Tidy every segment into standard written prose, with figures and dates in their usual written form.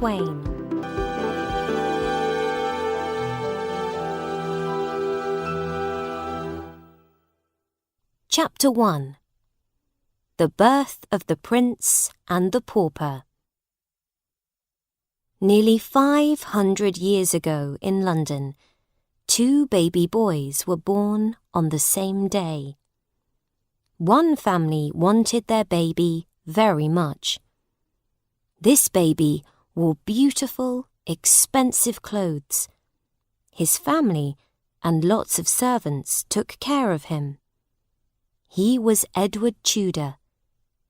Twain. Chapter 1. The Birth of the Prince and the Pauper. Nearly 500 years ago in London, 2 baby boys were born on the same day. One family wanted their baby very much. This baby wore beautiful, expensive clothes. His family and lots of servants took care of him. He was Edward Tudor,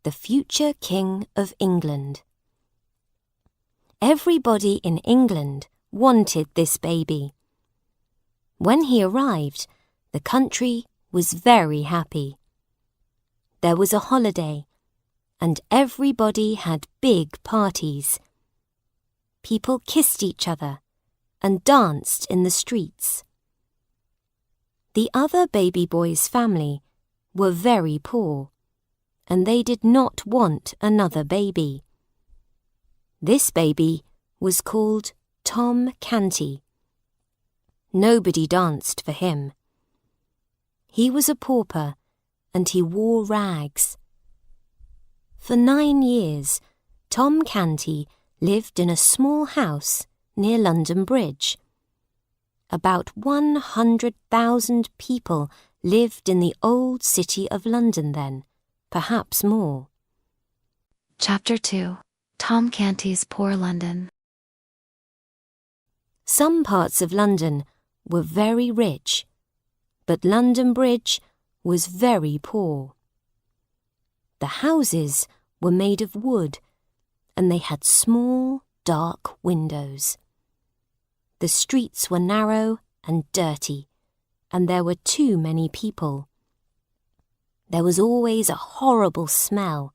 the future King of England. Everybody in England wanted this baby. When he arrived, the country was very happy. There was a holiday, and everybody had big parties. People kissed each other and danced in the streets. The other baby boy's family were very poor, and they did not want another baby. This baby was called Tom Canty. Nobody danced for him. He was a pauper, and he wore rags. For 9 years, Tom Canty lived in a small house near London Bridge. About 100,000 people lived in the old city of London then, perhaps more. Chapter 2. Tom Canty's Poor London. Some parts of London were very rich, but London Bridge was very poor. The houses were made of wood, and they had small, dark windows. The streets were narrow and dirty, and there were too many people. There was always a horrible smell,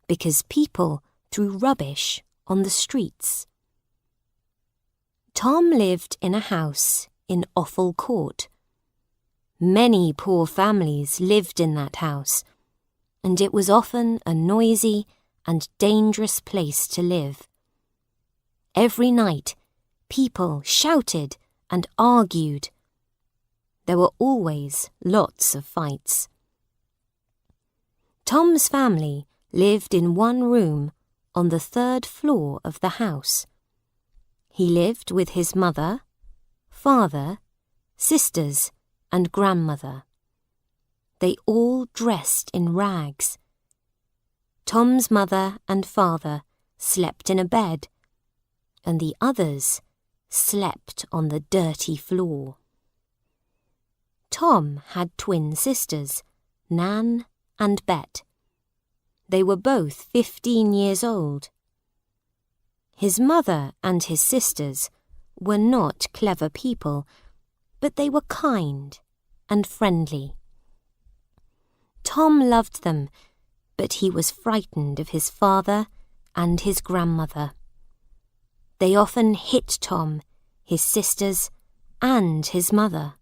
because people threw rubbish on the streets. Tom lived in a house in Offal Court. Many poor families lived in that house, and it was often a noisy and dangerous place to live. Every night, people shouted and argued. There were always lots of fights. Tom's family lived in one room on the 3rd floor of the house. He lived with his mother, father, sisters, and grandmother. They all dressed in rags. Tom's mother and father slept in a bed, and the others slept on the dirty floor. Tom had twin sisters, Nan and Bet. They were both 15 years old. His mother and his sisters were not clever people, but they were kind and friendly. Tom loved them, but he was frightened of his father and his grandmother. They often hit Tom, his sisters, and his mother.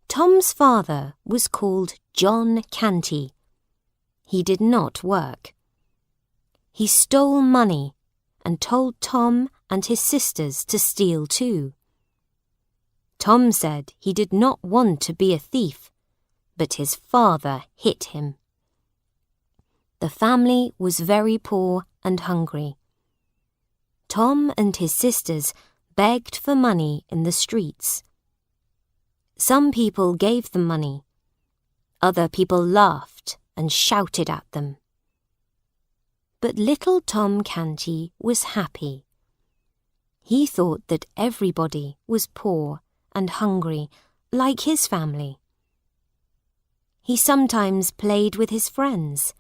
Tom's father was called John Canty. He did not work. He stole money and told Tom and his sisters to steal too. Tom said he did not want to be a thief, but his father hit him. The family was very poor and hungry. Tom and his sisters begged for money in the streets. Some people gave them money. Other people laughed and shouted at them. But little Tom Canty was happy. He thought that everybody was poor and hungry, like his family. He sometimes played with his friends.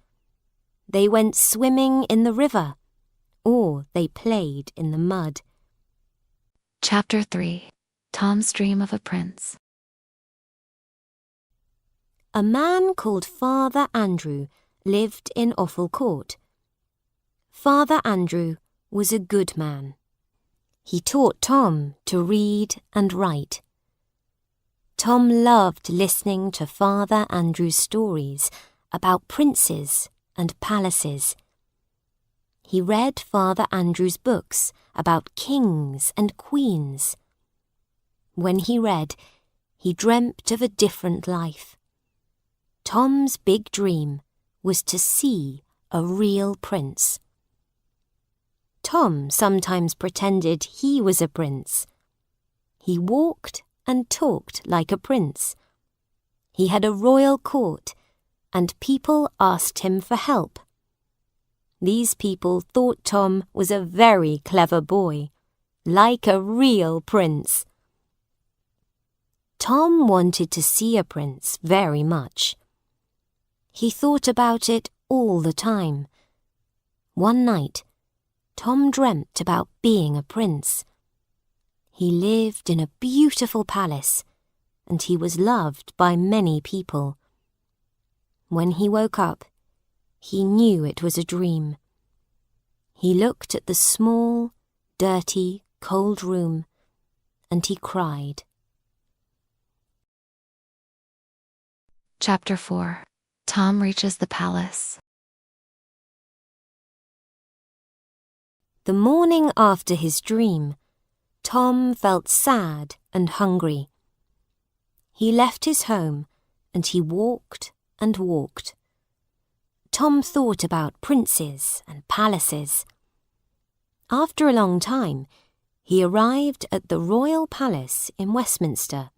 They went swimming in the river, or they played in the mud. Chapter 3. Tom's Dream of a Prince. A man called Father Andrew lived in Offal Court. Father Andrew was a good man. He taught Tom to read and write. Tom loved listening to Father Andrew's stories about princes and palaces. He read Father Andrew's books about kings and queens. When he read, he dreamt of a different life. Tom's big dream was to see a real prince. Tom sometimes pretended he was a prince. He walked and talked like a prince. He had a royal court, and people asked him for help. These people thought Tom was a very clever boy, like a real prince. Tom wanted to see a prince very much. He thought about it all the time. One night, Tom dreamt about being a prince. He lived in a beautiful palace, and he was loved by many people. When he woke up, he knew it was a dream. He looked at the small, dirty, cold room, and he cried. Chapter 4. Tom reaches the palace. The morning after his dream, Tom felt sad and hungry. He left his home and he walked and walked. Tom thought about princes and palaces. After a long time, he arrived at the royal palace in Westminster.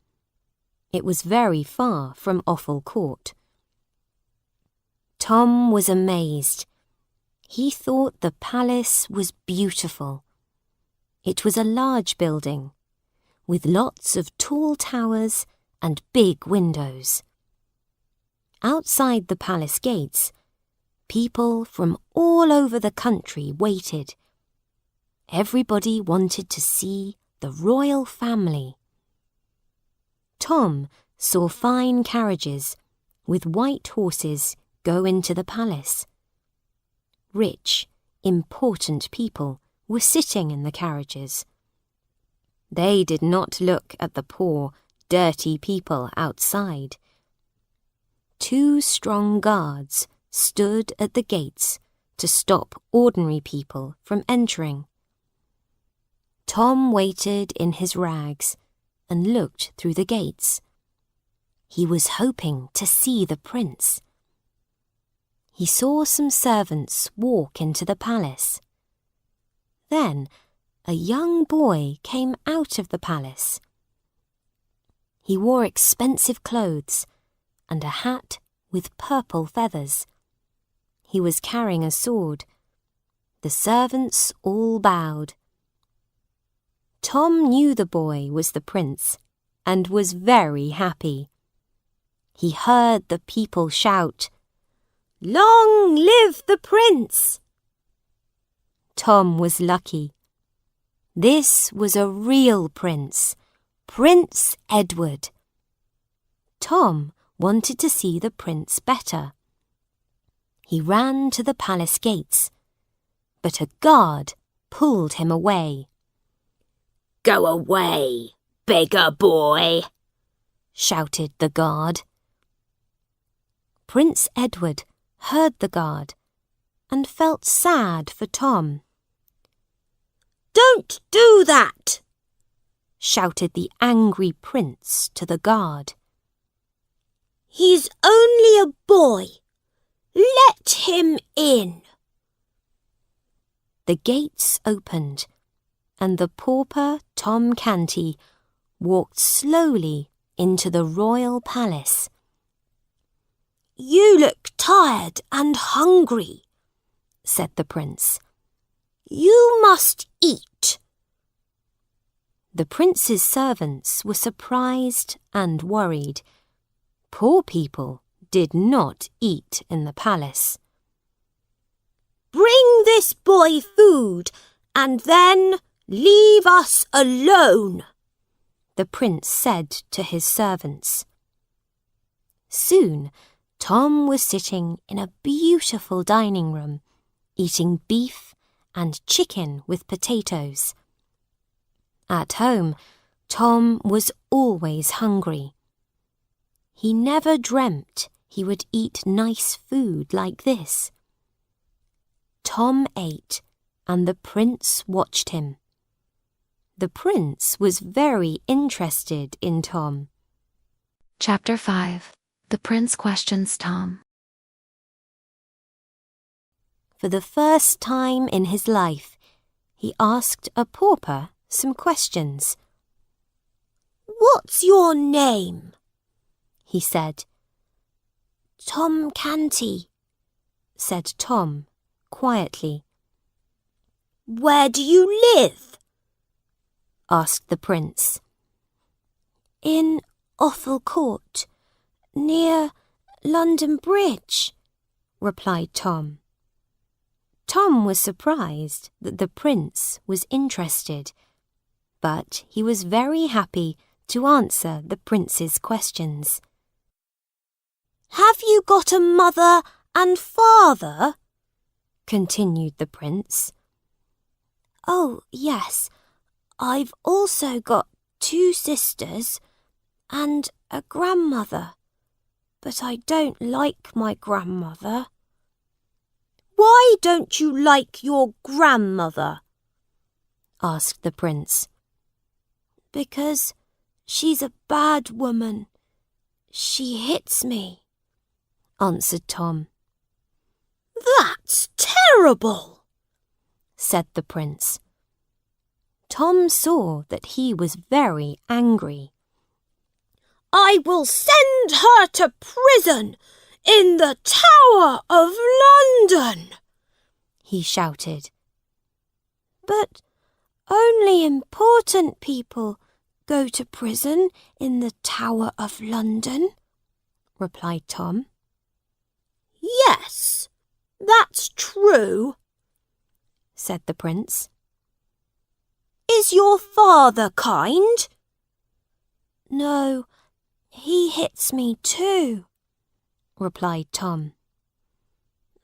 It was very far from Offal Court. Tom was amazed. He thought the palace was beautiful. It was a large building, with lots of tall towers and big windows. Outside the palace gates, people from all over the country waited. Everybody wanted to see the royal family. Tom saw fine carriages with white horses go into the palace. Rich, important people were sitting in the carriages. They did not look at the poor, dirty people outside. 2 strong guards stood at the gates to stop ordinary people from entering. Tom waited in his rags and looked through the gates. He was hoping to see the prince. He saw some servants walk into the palace. Then a young boy came out of the palace. He wore expensive clothes and a hat with purple feathers. He was carrying a sword. The servants all bowed. Tom knew the boy was the prince and was very happy. He heard the people shout, "Long live the prince!" Tom was lucky. This was a real prince, Prince Edward. Tom wanted to see the prince better. He ran to the palace gates, but a guard pulled him away. "Go away, beggar boy!" shouted the guard. Prince Edward heard the guard and felt sad for Tom. "Don't do that!" shouted the angry prince to the guard. "He's only a boy. Let him in." The gates opened, and the pauper Tom Canty walked slowly into the royal palace. "You look tired and hungry," said the prince. "You must eat." The prince's servants were surprised and worried. Poor people did not eat in the palace. "Bring this boy food and then leave us alone," the prince said to his servants. Soon, Tom was sitting in a beautiful dining room, eating beef and chicken with potatoes. At home, Tom was always hungry. He never dreamt he would eat nice food like this. Tom ate, and the prince watched him. The prince was very interested in Tom. Chapter 5. The Prince Questions Tom. For the first time in his life, he asked a pauper some questions. "What's your name?" he said. "Tom Canty," said Tom quietly. "Where do you live?" asked the prince. "In Offal Court, near London Bridge," replied Tom. Tom was surprised that the prince was interested, but he was very happy to answer the prince's questions. "Have you got a mother and father?" continued the prince. "Oh, yes. I've also got 2 sisters and a grandmother, but I don't like my grandmother." "Why don't you like your grandmother?" asked the prince. "Because she's a bad woman. She hits me," answered Tom. "That's terrible," said the prince. Tom saw that he was very angry. "I will send her to prison in the Tower of London," he shouted. "But only important people go to prison in the Tower of London," replied Tom. "Yes, that's true," said the prince. "Is your father kind?" "No, he hits me too," replied Tom.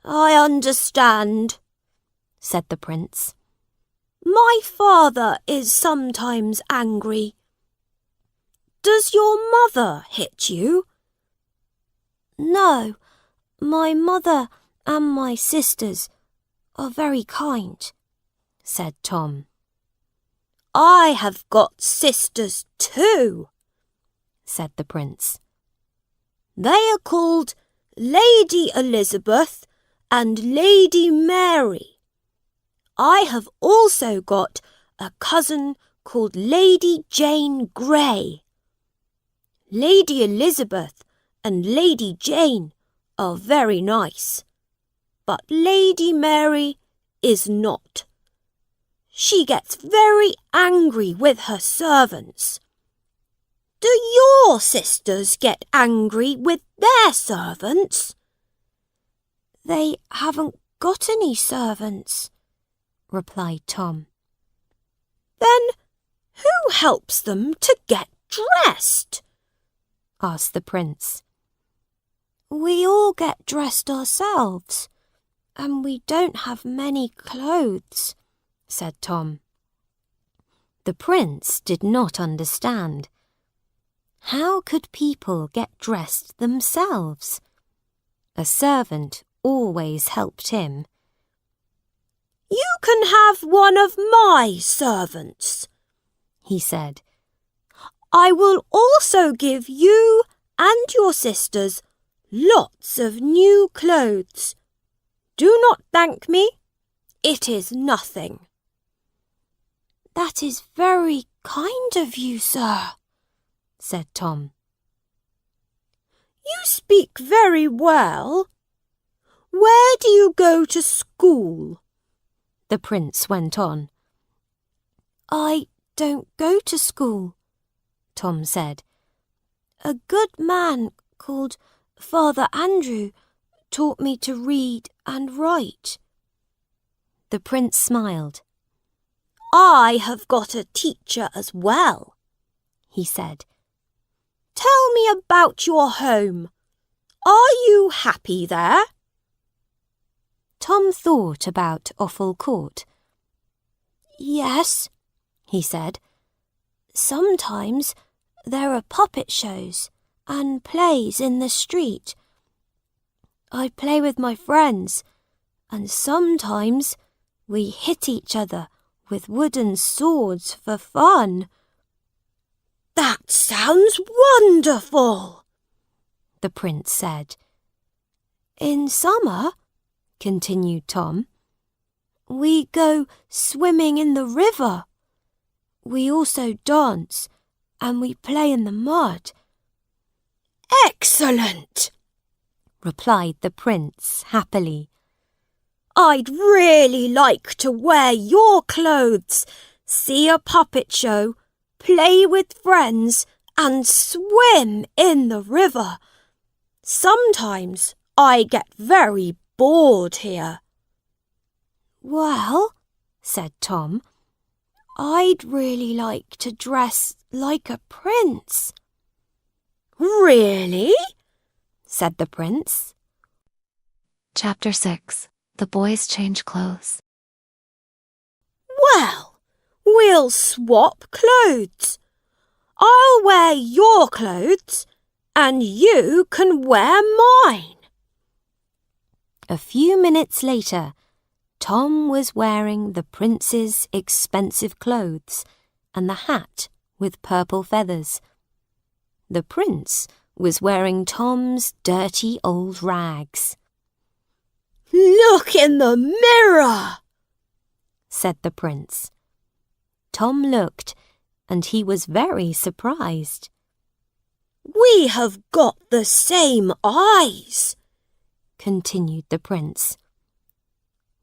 "I understand," said the prince. "My father is sometimes angry. Does your mother hit you?" "No, my mother and my sisters are very kind," said Tom. "I have got sisters too," said the prince. "They are called Lady Elizabeth and Lady Mary. I have also got a cousin called Lady Jane Grey. Lady Elizabeth and Lady Jane are very nice, but Lady Mary is not. She gets very angry with her servants. Do your sisters get angry with their servants?" "They haven't got any servants," replied Tom. "Then who helps them to get dressed?" asked the prince. "We all get dressed ourselves, and we don't have many clothes," said Tom. The prince did not understand. How could people get dressed themselves? A servant always helped him. "You can have one of my servants," he said. "I will also give you and your sisters lots of new clothes. Do not thank me. It is nothing." "That is very kind of you, sir," said Tom. "You speak very well. Where do you go to school?" the prince went on. "I don't go to school," Tom said. "A good man called Father Andrew taught me to read and write." The prince smiled. "I have got a teacher as well," he said. "Tell me about your home. Are you happy there?" Tom thought about Offal Court. "Yes," he said. "Sometimes there are puppet shows and plays in the street. I play with my friends, and sometimes we hit each other with wooden swords for fun." "That sounds wonderful," the prince said. "In summer," continued Tom, "we go swimming in the river. We also dance and we play in the mud." "Excellent," replied the prince happily. "I'd really like to wear your clothes, see a puppet show, play with friends, and swim in the river. Sometimes I get very bored here." "Well," said Tom, "I'd really like to dress like a prince." "Really?" said the prince. Chapter 6. The boys change clothes. "Well, we'll swap clothes. I'll wear your clothes and you can wear mine." A few minutes later, Tom was wearing the prince's expensive clothes and the hat with purple feathers. The prince was wearing Tom's dirty old rags. "Look in the mirror," said the prince. Tom looked, and he was very surprised. "We have got the same eyes," continued the prince.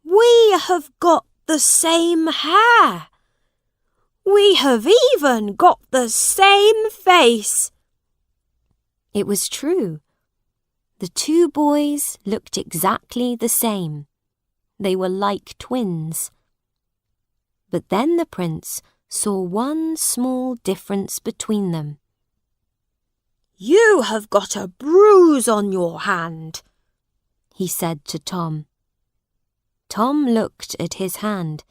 "We have got the same hair. We have even got the same face." It was true. The two boys looked exactly the same. They were like twins. But then the prince saw one small difference between them. "You have got a bruise on your hand," he said to Tom. Tom looked at his hand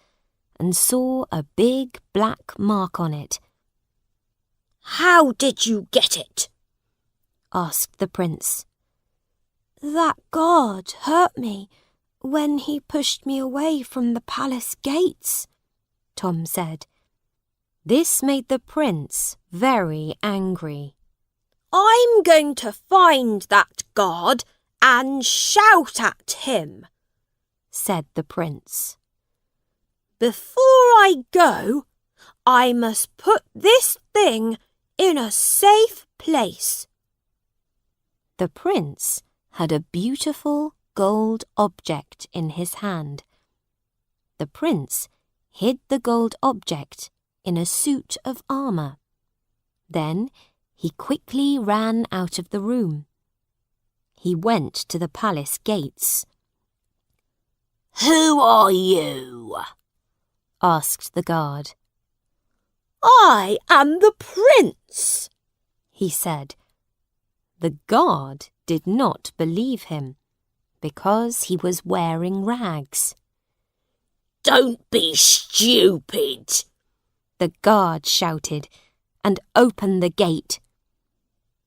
and saw a big black mark on it. "How did you get it?" asked the prince. "That guard hurt me when he pushed me away from the palace gates," Tom said. This made the prince very angry. "I'm going to find that guard and shout at him," said the prince. "Before I go, I must put this thing in a safe place." The prince had a beautiful gold object in his hand. The prince hid the gold object in a suit of armour. Then he quickly ran out of the room. He went to the palace gates. "Who are you?" asked the guard. "I am the prince," he said. The guard did not believe him, because he was wearing rags. "Don't be stupid," the guard shouted, and opened the gate.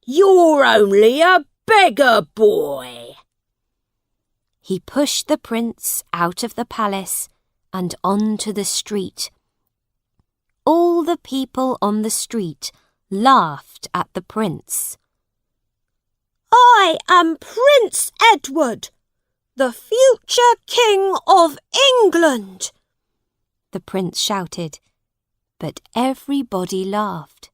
"You're only a beggar boy." He pushed the prince out of the palace and onto the street. All the people on the street laughed at the prince. "I am Prince Edward, the future King of England," the prince shouted, but everybody laughed.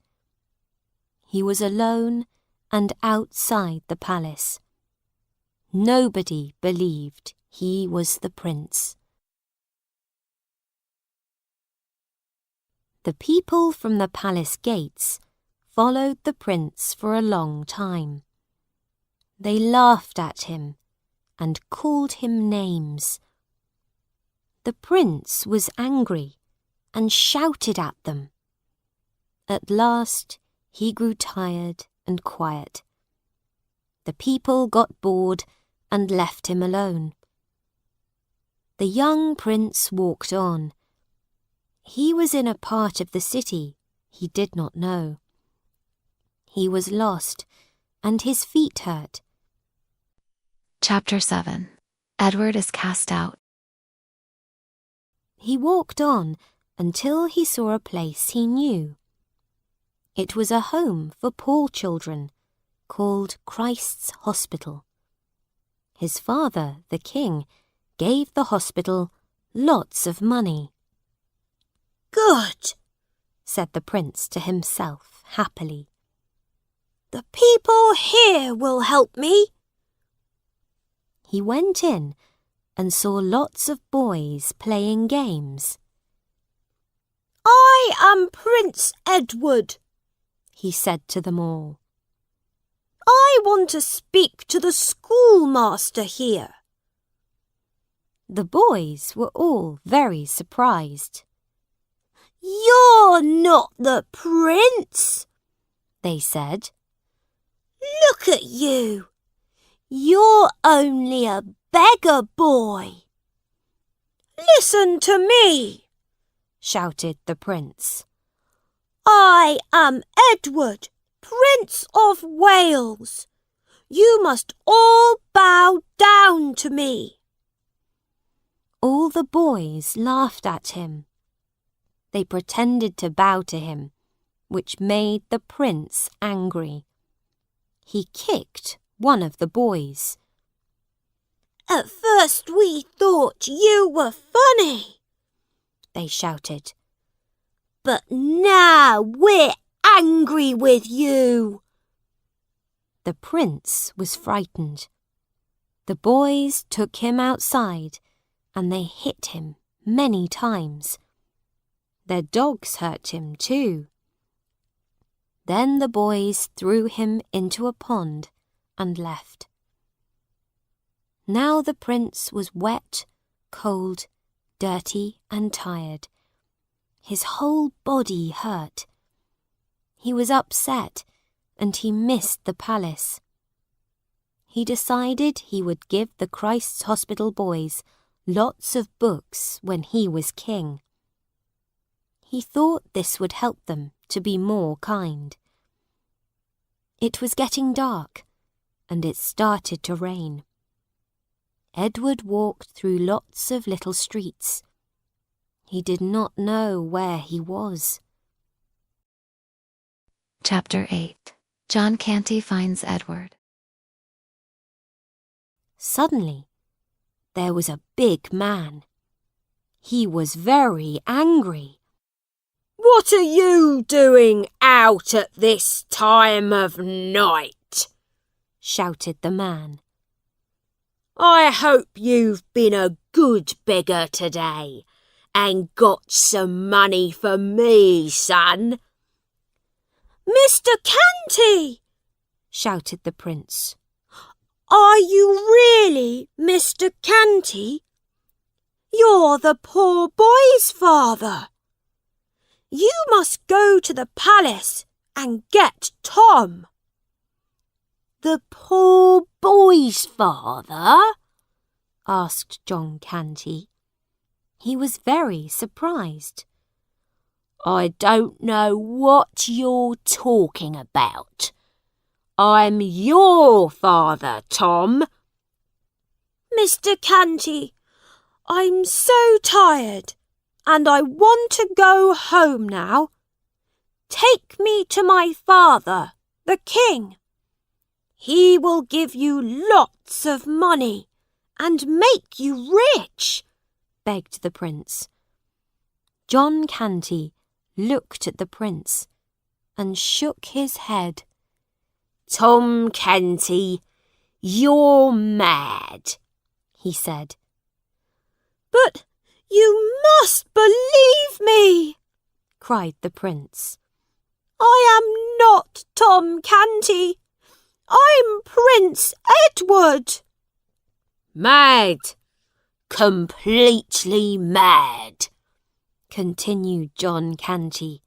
He was alone and outside the palace. Nobody believed he was the prince. The people from the palace gates followed the prince for a long time. They laughed at him and called him names. The prince was angry and shouted at them. At last, he grew tired and quiet. The people got bored and left him alone. The young prince walked on. He was in a part of the city he did not know. He was lost, and his feet hurt. Chapter 7. Edward is cast out. He walked on until he saw a place he knew. It was a home for poor children, called Christ's Hospital. His father, the king, gave the hospital lots of money. "Good," said the prince to himself happily. "The people here will help me." He went in and saw lots of boys playing games. "I am Prince Edward," he said to them all. "I want to speak to the schoolmaster here." The boys were all very surprised. "You're not the prince," they said. "Look at you. You're only a beggar boy." "Listen to me," shouted the prince. "I am Edward, Prince of Wales. You must all bow down to me." All the boys laughed at him. They pretended to bow to him, which made the prince angry. He kicked one of the boys. "At first we thought you were funny," they shouted. "But now we're angry with you." The prince was frightened. The boys took him outside and they hit him many times. Their dogs hurt him too. Then the boys threw him into a pond and left. Now the prince was wet, cold, dirty and tired. His whole body hurt. He was upset and he missed the palace. He decided he would give the Christ's Hospital boys lots of books when he was king. He thought this would help them to be more kind. It was getting dark, and it started to rain. Edward walked through lots of little streets. He did not know where he was. Chapter 8. John Canty finds Edward. Suddenly, there was a big man. He was very angry. "What are you doing out at this time of night?" shouted the man. "I hope you've been a good beggar today and got some money for me, son." "Mr. Canty!" shouted the prince. "Are you really Mr. Canty? You're the poor boy's father. You must go to the palace and get Tom." "The poor boy's father?" asked John Canty. He was very surprised. "I don't know what you're talking about. I'm your father, Tom." "Mr. Canty, I'm so tired and I want to go home now. Take me to my father, the king. He will give you lots of money and make you rich," begged the prince. John Canty looked at the prince and shook his head. "Tom Canty, you're mad," he said. "But you must believe me," cried the prince. "I am not Tom Canty. I'm Prince Edward." "Mad, completely mad," continued John Canty.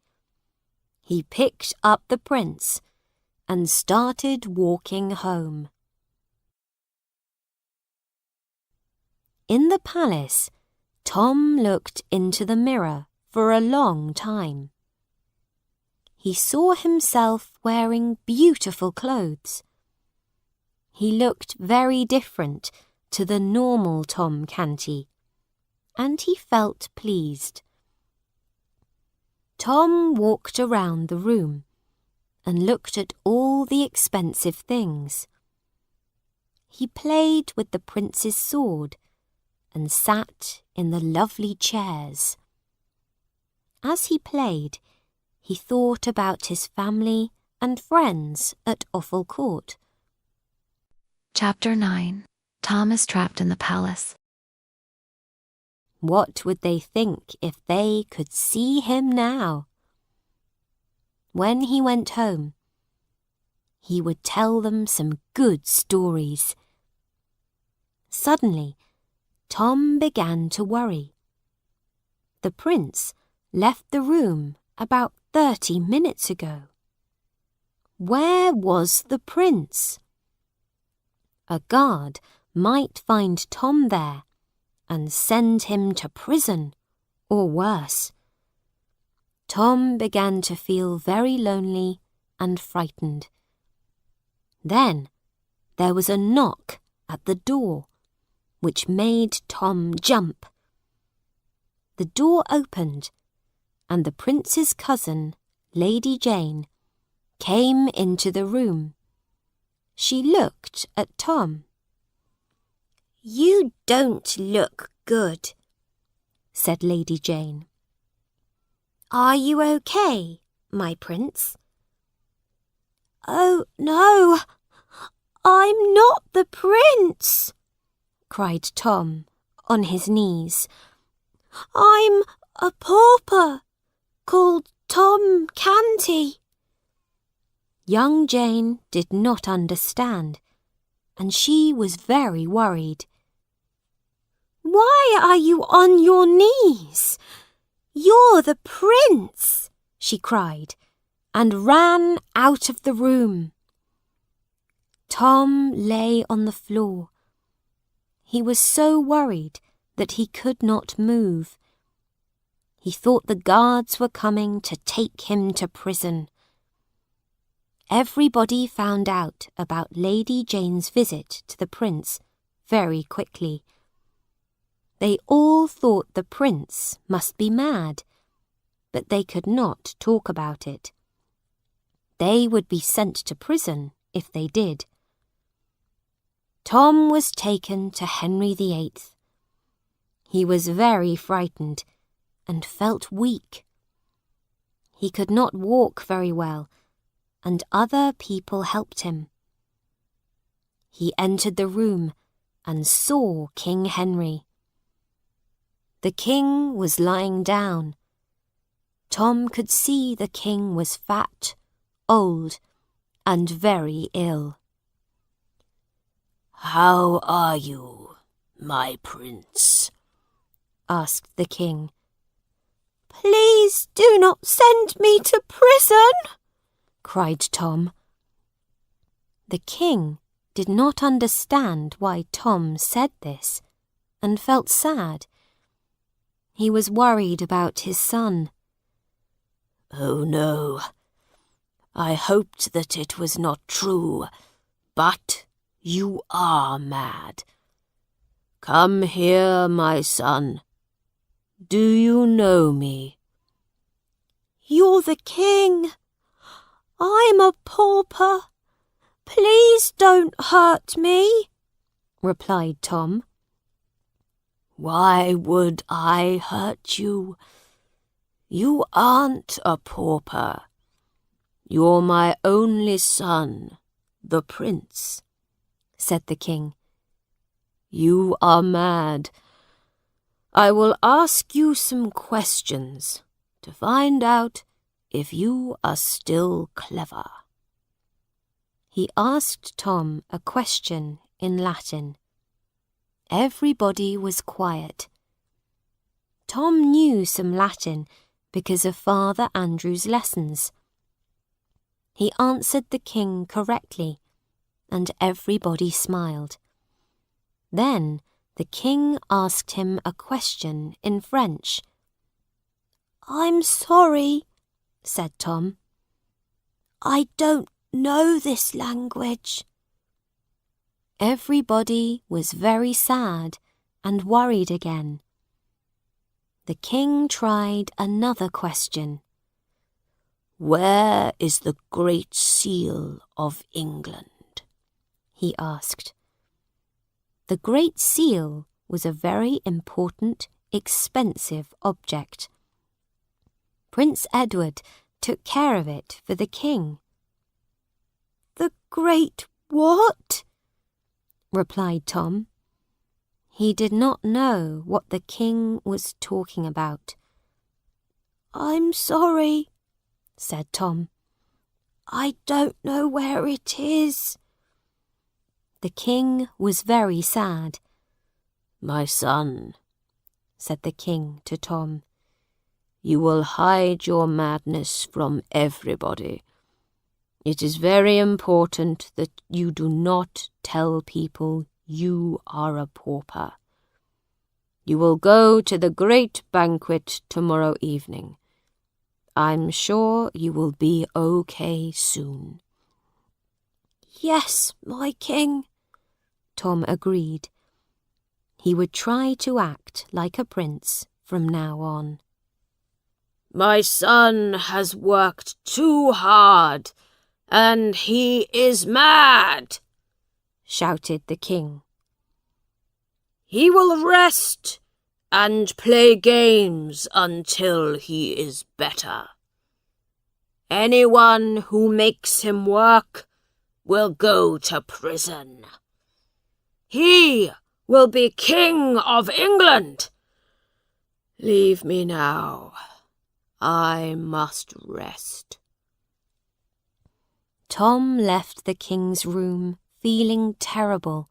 He picked up the prince and started walking home. In the palace, Tom looked into the mirror for a long time. He saw himself wearing beautiful clothes. He looked very different to the normal Tom Canty. and he felt pleased. Tom walked around the room and looked at all the expensive things. He played with the prince's sword and sat in the lovely chairs. As he played, he thought about his family and friends at Offal Court. Chapter 9. Tom is trapped in the palace. What would they think if they could see him now? When he went home, he would tell them some good stories. Suddenly, Tom began to worry. The prince left the room about 30 minutes ago. Where was the prince? A guard might find Tom there and send him to prison, or worse. Tom began to feel very lonely and frightened. Then there was a knock at the door, which made Tom jump. The door opened, and the prince's cousin, Lady Jane, came into the room. She looked at Tom. "You don't look good," said Lady Jane. "Are you okay, my prince?" "Oh, no, I'm not the prince," cried Tom on his knees. "I'm a pauper called Tom Canty." Young Jane did not understand, and she was very worried. "Why are you on your knees? You're the prince," she cried, and ran out of the room. Tom lay on the floor. He was so worried that he could not move. He thought the guards were coming to take him to prison. Everybody found out about Lady Jane's visit to the prince very quickly. They all thought the prince must be mad, but they could not talk about it. They would be sent to prison if they did. Tom was taken to Henry VIII. He was very frightened and felt weak. He could not walk very well, and other people helped him. He entered the room and saw King Henry. The king was lying down. Tom could see the king was fat, old, and very ill. "How are you, my prince?" asked the king. "Please do not send me to prison," cried Tom. The king did not understand why Tom said this, and felt sad. He was worried about his son. "Oh no, I hoped that it was not true, but you are mad. Come here, my son. Do you know me?" "You're the king. I'm a pauper. Please don't hurt me," replied Tom. "Why would I hurt you? You aren't a pauper. You're my only son, the prince," said the king. "You are mad. I will ask you some questions to find out if you are still clever." He asked Tom a question in Latin. Everybody was quiet. Tom knew some Latin because of Father Andrew's lessons. He answered the king correctly, and everybody smiled. Then the king asked him a question in French. "I'm sorry," said Tom. "I don't know this language." Everybody was very sad and worried again. The king tried another question. "Where is the Great Seal of England?" he asked. The Great Seal was a very important, expensive object. Prince Edward took care of it for the king. "The Great what?" replied Tom. He did not know what the king was talking about. "I'm sorry," said Tom. "I don't know where it is." The king was very sad. "My son," said the king to Tom, "you will hide your madness from everybody. It is very important that you do not tell people you are a pauper. You will go to the great banquet tomorrow evening. I'm sure you will be okay soon." "Yes, my king," Tom agreed. He would try to act like a prince from now on. "My son has worked too hard, and he is mad," shouted the king. "He will rest and play games until he is better. Anyone who makes him work will go to prison. He will be King of England. Leave me now. I must rest." Tom left the king's room feeling terrible.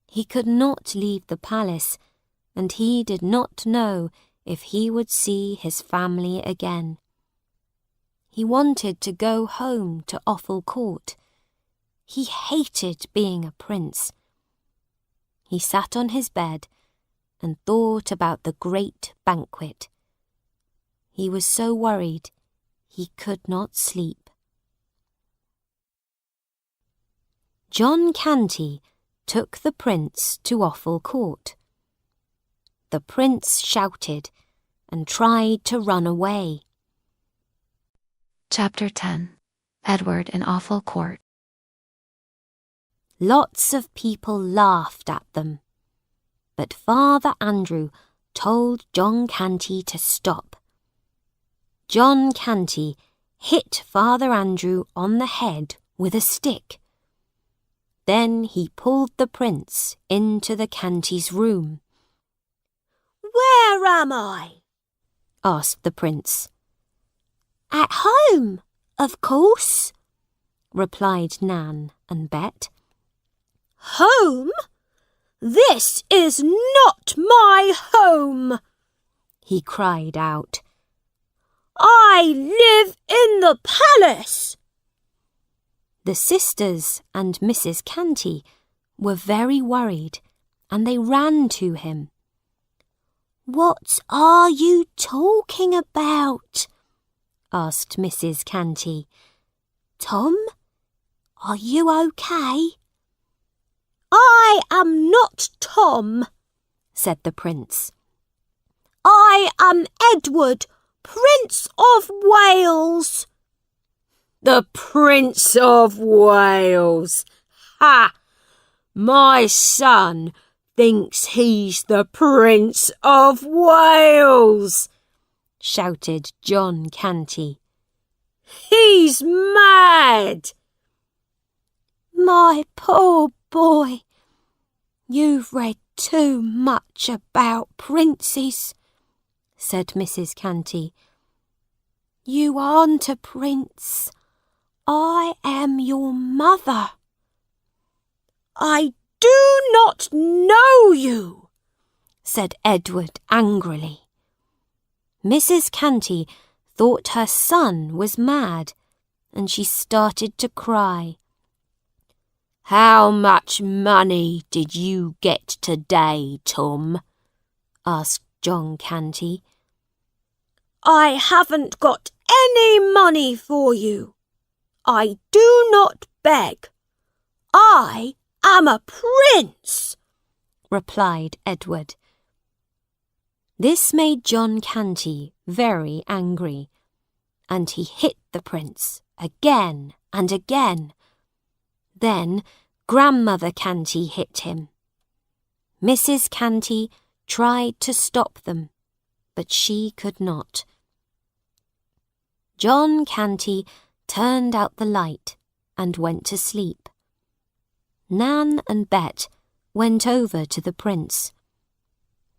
He could not leave the palace, and he did not know if he would see his family again. He wanted to go home to Offal Court. He hated being a prince. He sat on his bed and thought about the great banquet. He was so worried he could not sleep. John Canty took the prince to Offal Court. The prince shouted and tried to run away. Chapter 10. Edward in Offal Court. Lots of people laughed at them, but Father Andrew told John Canty to stop. John Canty hit Father Andrew on the head with a stick. Then he pulled the prince into the Canty's room. "Where am I?" asked the prince. "At home, of course," replied Nan and Bet. "Home? This is not my home," he cried out. "I live in the palace." The sisters and Mrs. Canty were very worried, and they ran to him. "What are you talking about?" asked Mrs. Canty. "Tom, are you okay?" "I am not Tom," said the prince. "I am Edward, Prince of Wales." "The Prince of Wales! Ha! My son thinks he's the Prince of Wales!" shouted John Canty. "He's mad!" "My poor boy, you've read too much about princes," said Mrs. Canty. "You aren't a prince. I am your mother." "I do not know you," said Edward angrily. Mrs. Canty thought her son was mad, and she started to cry. "How much money did you get today, Tom?" asked John Canty. "I haven't got any money for you. I do not beg. I am a prince," replied Edward. This made John Canty very angry, and he hit the prince again and again. Then Grandmother Canty hit him. Mrs. Canty tried to stop them, but she could not. John Canty turned out the light and went to sleep. Nan and Bet went over to the prince.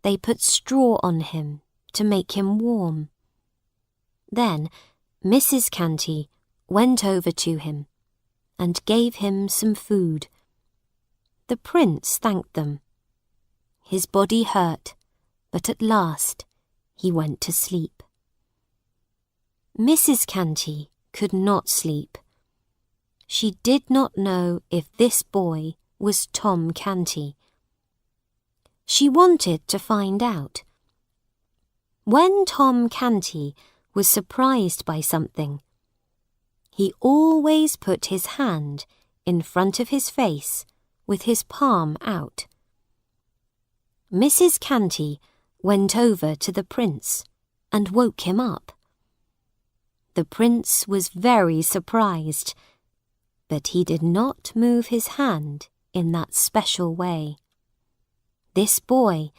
They put straw on him to make him warm. Then Mrs. Canty went over to him and gave him some food. The prince thanked them. His body hurt, but at last he went to sleep. Mrs. Canty could not sleep. She did not know if this boy was Tom Canty. She wanted to find out. When Tom Canty was surprised by something, he always put his hand in front of his face with his palm out. Mrs. Canty went over to the prince and woke him up. The prince was very surprised, but he did not move his hand in that special way. This boy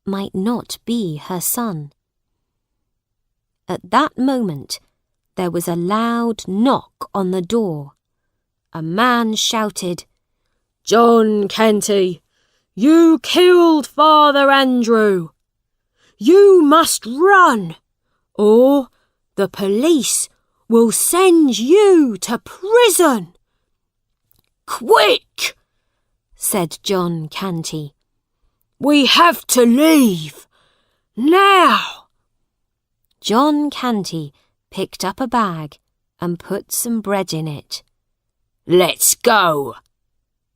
might not be her son. At that moment, there was a loud knock on the door. A man shouted, "John Canty, you killed Father Andrew. You must run, or the police will send you to prison." "Quick," said John Canty. "We have to leave. Now." John Canty picked up a bag and put some bread in it. "Let's go,"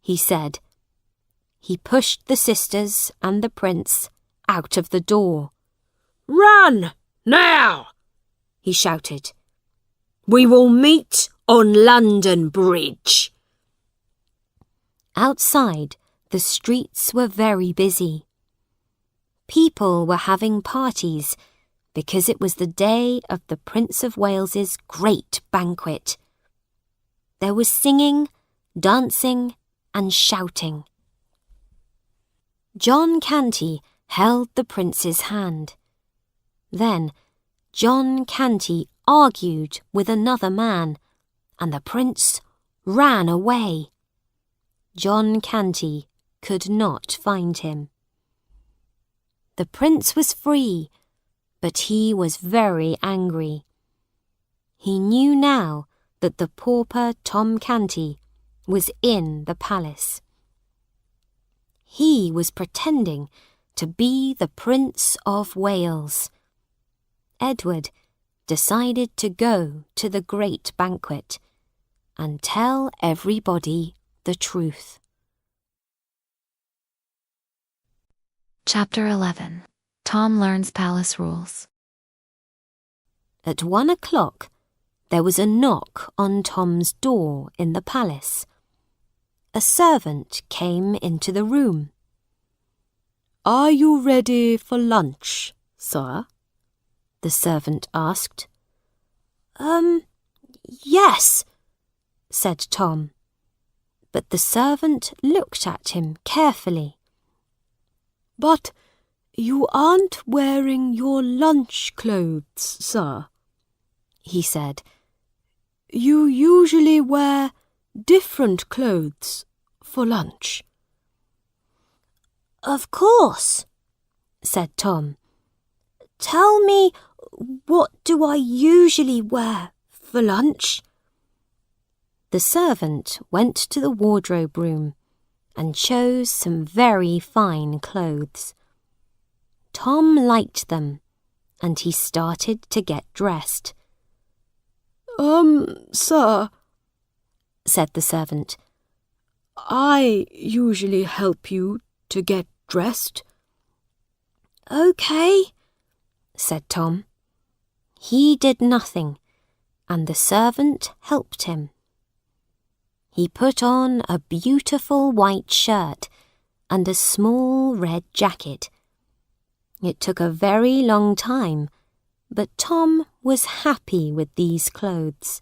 he said. He pushed the sisters and the prince out of the door. "Run, now," he shouted. "We will meet on London Bridge." Outside, the streets were very busy. People were having parties because it was the day of the Prince of Wales's great banquet. There was singing, dancing, and shouting. John Canty held the prince's hand. Then John Canty argued with another man, and the prince ran away. John Canty could not find him. The prince was free, but he was very angry. He knew now that the pauper Tom Canty was in the palace. He was pretending to be the Prince of Wales. Edward decided to go to the great banquet and tell everybody the truth. Chapter 11. Tom learns palace rules. At 1 o'clock, there was a knock on Tom's door in the palace. A servant came into the room. "Are you ready for lunch, sir?" the servant asked. Yes, said Tom. But the servant looked at him carefully. "But you aren't wearing your lunch clothes, sir," he said. "You usually wear different clothes for lunch." Of course, said Tom. Tell me, what do I usually wear for lunch? The servant went to the wardrobe room and chose some very fine clothes. Tom liked them, and he started to get dressed. Sir, said the servant, I usually help you to get dressed." "Okay," said Tom. He did nothing, and the servant helped him. He put on a beautiful white shirt and a small red jacket. It took a very long time, but Tom was happy with these clothes.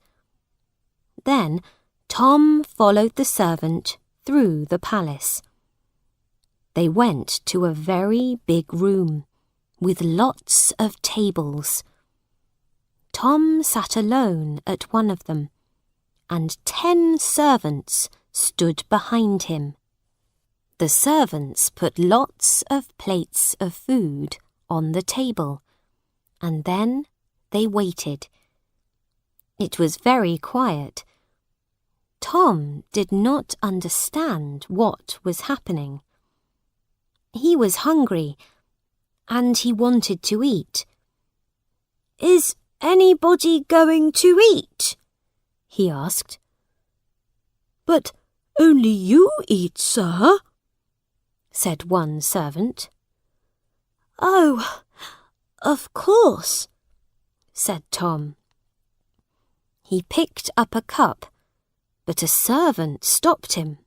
Then Tom followed the servant through the palace. They went to a very big room with lots of tables. Tom sat alone at one of them, and 10 servants stood behind him. The servants put lots of plates of food on the table, and then they waited. It was very quiet. Tom did not understand what was happening. He was hungry, and he wanted to eat. "Is anybody going to eat?" he asked. "But only you eat, sir," said one servant. "Oh, of course," said Tom. He picked up a cup, but a servant stopped him.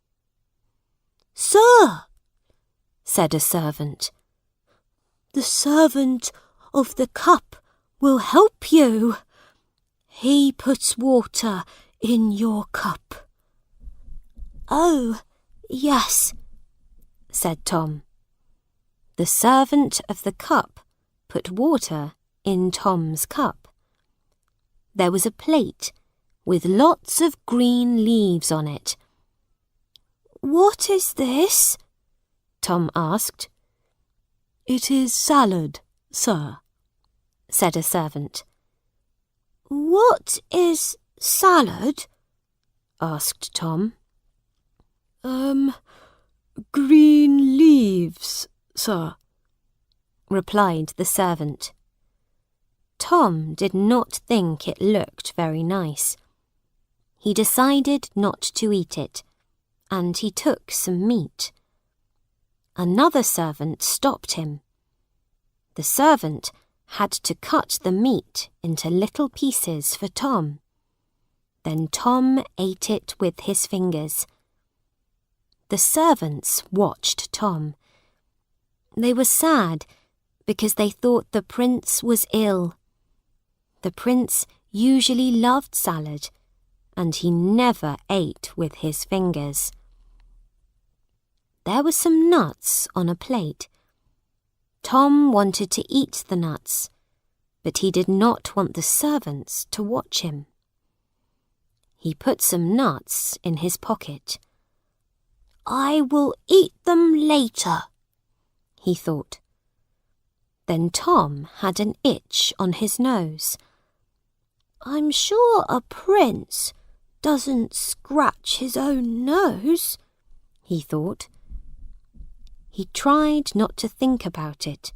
"Sir," said a servant, "the servant of the cup will help you. He puts water in your cup." "Oh, yes," said Tom. The servant of the cup put water in Tom's cup. There was a plate with lots of green leaves on it. "What is this?" Tom asked. "It is salad, sir," said a servant. "What is salad?" asked Tom. Green leaves, sir," replied the servant. Tom did not think it looked very nice. He decided not to eat it, and he took some meat. Another servant stopped him. The servant had to cut the meat into little pieces for Tom. Then Tom ate it with his fingers. The servants watched Tom. They were sad because they thought the prince was ill. The prince usually loved salad, and he never ate with his fingers. There were some nuts on a plate. Tom wanted to eat the nuts, but he did not want the servants to watch him. He put some nuts in his pocket. "I will eat them later," he thought. Then Tom had an itch on his nose. "I'm sure a prince doesn't scratch his own nose," he thought. He tried not to think about it,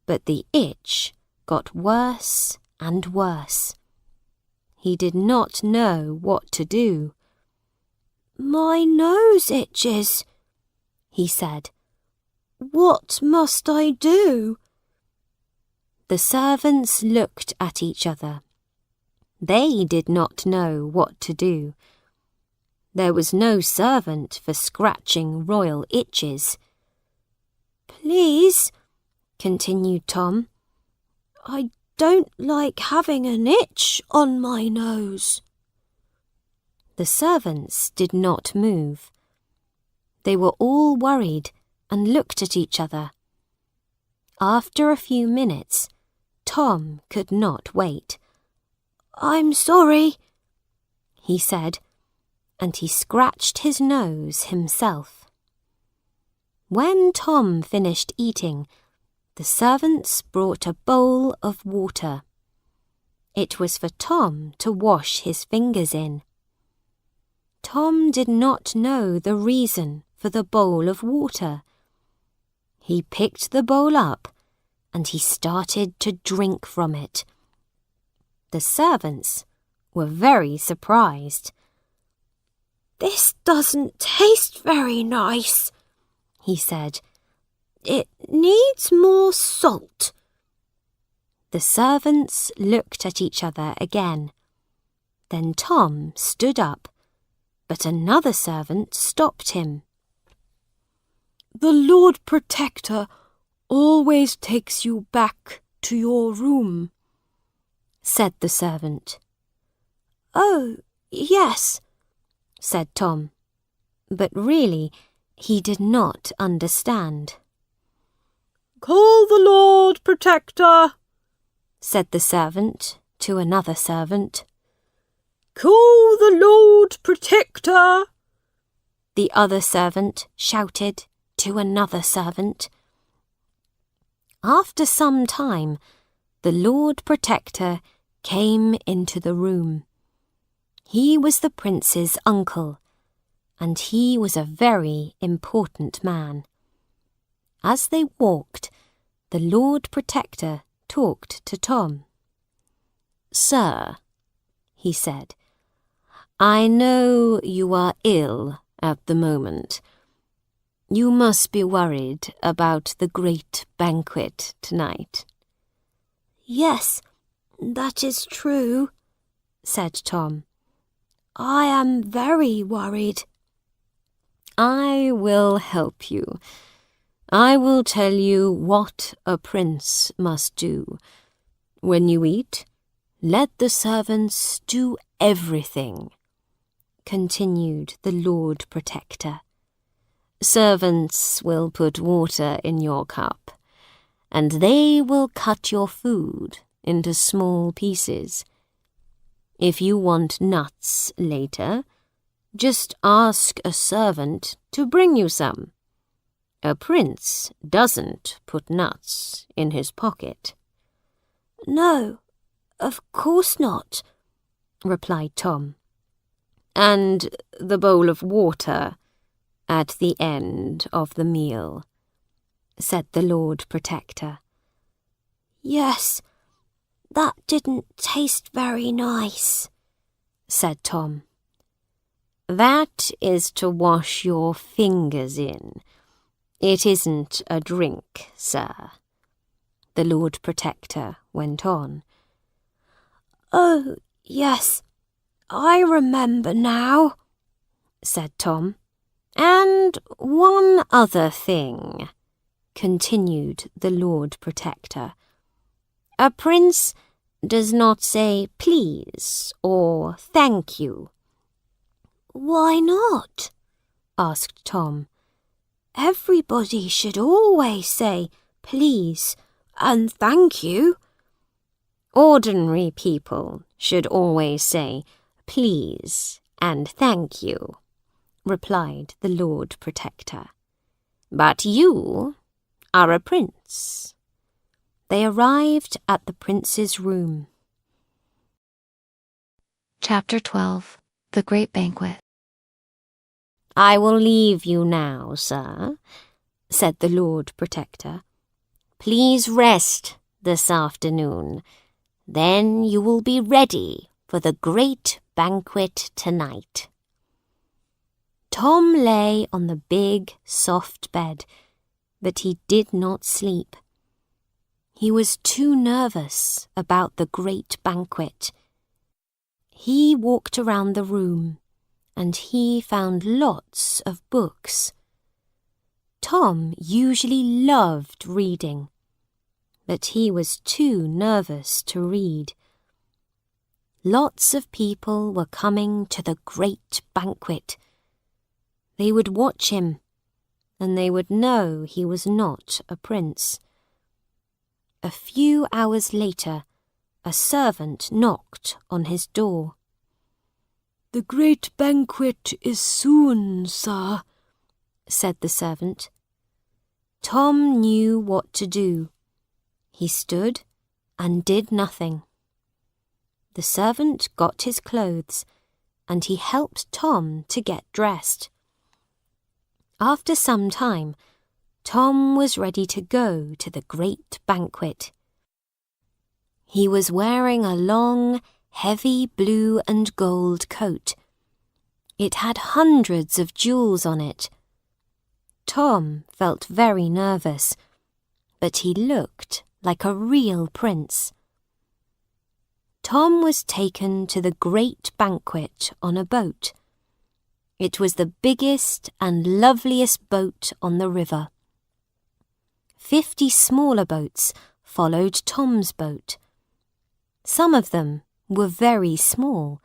but the itch got worse and worse. He did not know what to do. "My nose itches," he said. "What must I do?" The servants looked at each other. They did not know what to do. There was no servant for scratching royal itches. "Please," continued Tom, "I don't like having an itch on my nose." The servants did not move. They were all worried and looked at each other. After a few minutes, Tom could not wait. "I'm sorry," he said, and he scratched his nose himself. When Tom finished eating, the servants brought a bowl of water. It was for Tom to wash his fingers in. Tom did not know the reason for the bowl of water. He picked the bowl up and he started to drink from it. The servants were very surprised. "This doesn't taste very nice," he said. "It needs more salt." The servants looked at each other again. Then Tom stood up, but another servant stopped him. "The Lord Protector always takes you back to your room," said the servant. "Oh, yes," said Tom, but really he did not understand. "Call the Lord Protector," said the servant to another servant. "Call the Lord Protector," the other servant shouted to another servant. After some time, the Lord Protector came into the room. He was the prince's uncle, and he was a very important man. As they walked, the Lord Protector talked to Tom. "Sir," he said, "I know you are ill at the moment. You must be worried about the great banquet tonight." "Yes, that is true," said Tom. "I am very worried." "I will help you. I will tell you what a prince must do. When you eat, let the servants do everything," continued the Lord Protector. "Servants will put water in your cup, and they will cut your food into small pieces. If you want nuts later, just ask a servant to bring you some. A prince doesn't put nuts in his pocket." "No, of course not," replied Tom. "And the bowl of water at the end of the meal," said the Lord Protector. "Yes, that didn't taste very nice," said Tom. "That is to wash your fingers in. It isn't a drink, sir," the Lord Protector went on. "Oh, yes, I remember now," said Tom. "And one other thing," continued the Lord Protector. "A prince does not say please or thank you." "Why not?" asked Tom. "Everybody should always say please and thank you." "Ordinary people should always say please and thank you," replied the Lord Protector. "But you are a prince." They arrived at the prince's room. Chapter 12. The Great Banquet. "I will leave you now, sir," said the Lord Protector. "Please rest this afternoon. Then you will be ready for the great banquet tonight." Tom lay on the big, soft bed, but he did not sleep. He was too nervous about the great banquet. He walked around the room, and he found lots of books. Tom usually loved reading, but he was too nervous to read. Lots of people were coming to the great banquet. They would watch him, and they would know he was not a prince. A few hours later, a servant knocked on his door. "The great banquet is soon, sir," said the servant. Tom knew what to do. He stood and did nothing. The servant got his clothes, and he helped Tom to get dressed. After some time, Tom was ready to go to the great banquet. He was wearing a long, heavy blue and gold coat. It had hundreds of jewels on it. Tom felt very nervous, but he looked like a real prince. Tom was taken to the great banquet on a boat. It was the biggest and loveliest boat on the river. 50 smaller boats followed Tom's boat. Some of them were very small,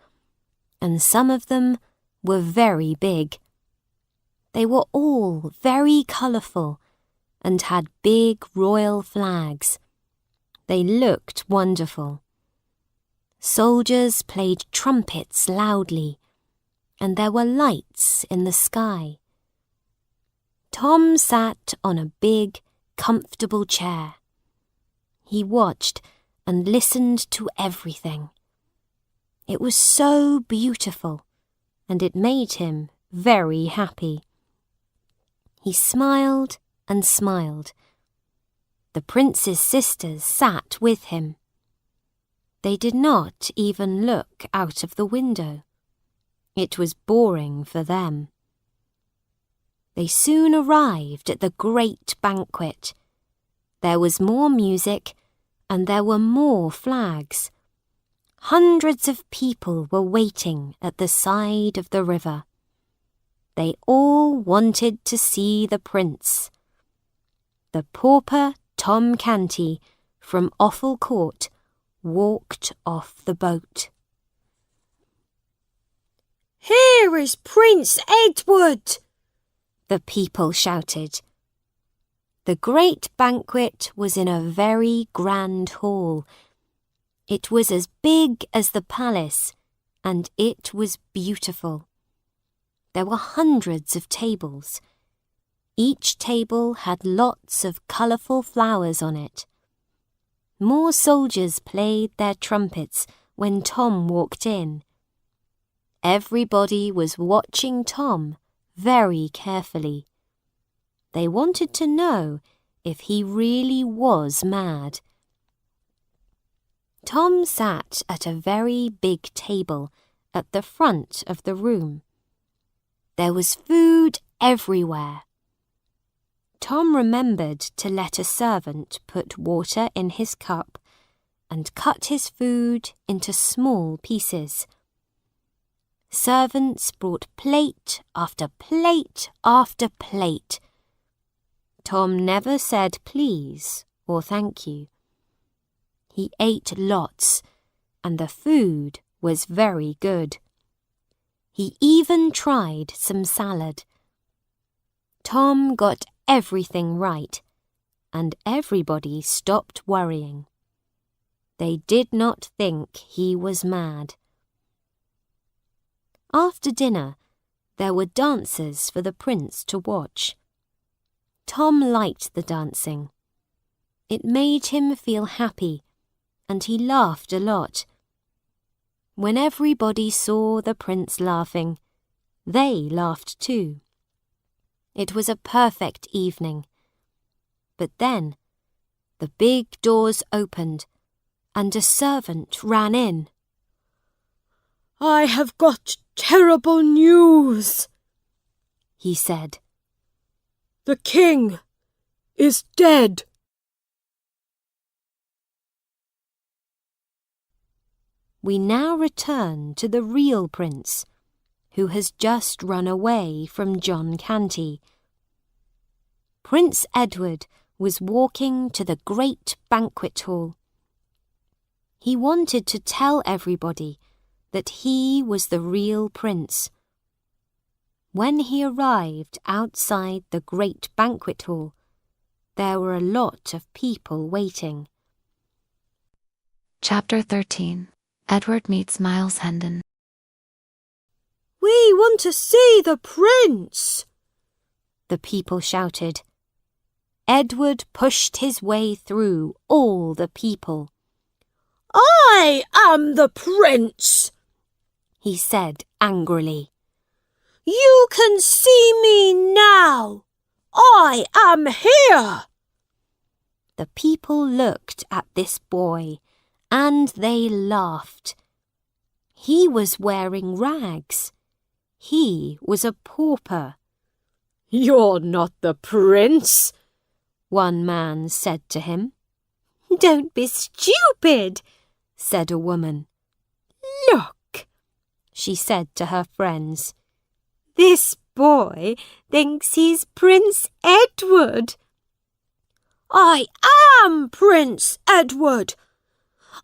and some of them were very big. They were all very colourful and had big royal flags. They looked wonderful. Soldiers played trumpets loudly, and there were lights in the sky. Tom sat on a big, comfortable chair. He watched and listened to everything. It was so beautiful, and it made him very happy. He smiled and smiled. The prince's sisters sat with him. They did not even look out of the window. It was boring for them. They soon arrived at the great banquet. There was more music, and there were more flags. Hundreds of people were waiting at the side of the river. They all wanted to see the prince. The pauper Tom Canty from Offal Court walked off the boat. "Here is Prince Edward!" the people shouted. The great banquet was in a very grand hall. It was as big as the palace, and it was beautiful. There were hundreds of tables. Each table had lots of colourful flowers on it. More soldiers played their trumpets when Tom walked in. Everybody was watching Tom very carefully. They wanted to know if he really was mad. Tom sat at a very big table at the front of the room. There was food everywhere. Tom remembered to let a servant put water in his cup and cut his food into small pieces. Servants brought plate after plate after plate. Tom never said please or thank you. He ate lots, and the food was very good. He even tried some salad. Tom got everything right, and everybody stopped worrying. They did not think he was mad. After dinner, there were dancers for the prince to watch. Tom liked the dancing. It made him feel happy, and he laughed a lot. When everybody saw the prince laughing, they laughed too. It was a perfect evening. But then, the big doors opened, and a servant ran in. "I have got terrible news," he said. "The king is dead." We now return to the real prince, who has just run away from John Canty. Prince Edward was walking to the great banquet hall. He wanted to tell everybody that he was the real prince. When he arrived outside the great banquet hall, there were a lot of people waiting. Chapter 13. Edward meets Miles Hendon. "We want to see the prince!" the people shouted. Edward pushed his way through all the people. "I am the prince," he said angrily. "You can see me now. I am here." The people looked at this boy, and they laughed. He was wearing rags. He was a pauper. "You're not the prince," one man said to him. "Don't be stupid," said a woman. "Look," she said to her friends. "This boy thinks he's Prince Edward." I am Prince Edward.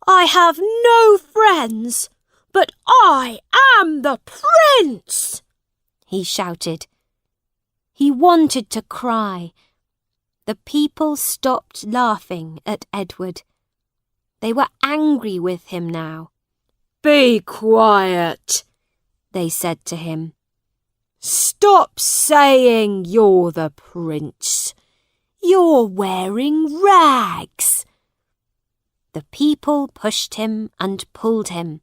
I have no friends, but I am the prince," he shouted. He wanted to cry. The people stopped laughing at Edward. They were angry with him now. "Be quiet," they said to him. "Stop saying you're the prince. You're wearing rags." The people pushed him and pulled him.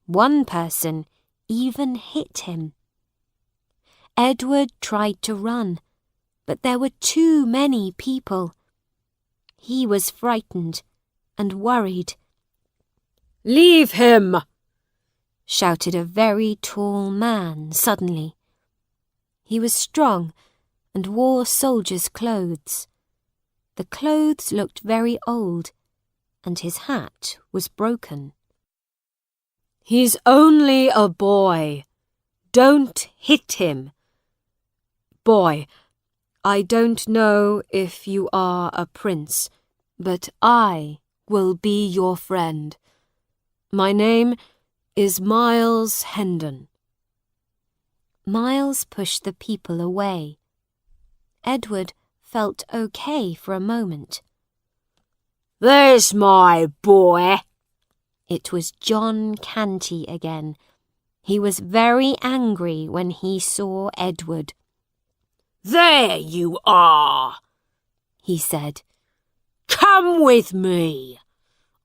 One person even hit him. Edward tried to run, but there were too many people. He was frightened and worried. "Leave him!" shouted a very tall man suddenly. He was strong and wore soldier's clothes. The clothes looked very old, and his hat was broken. "He's only a boy. Don't hit him." "Boy, I don't know if you are a prince, but I will be your friend. My name is Miles Hendon." Miles pushed the people away. Edward felt okay for a moment. "There's my boy." It was John Canty again. He was very angry when he saw Edward. "There you are," he said. "Come with me.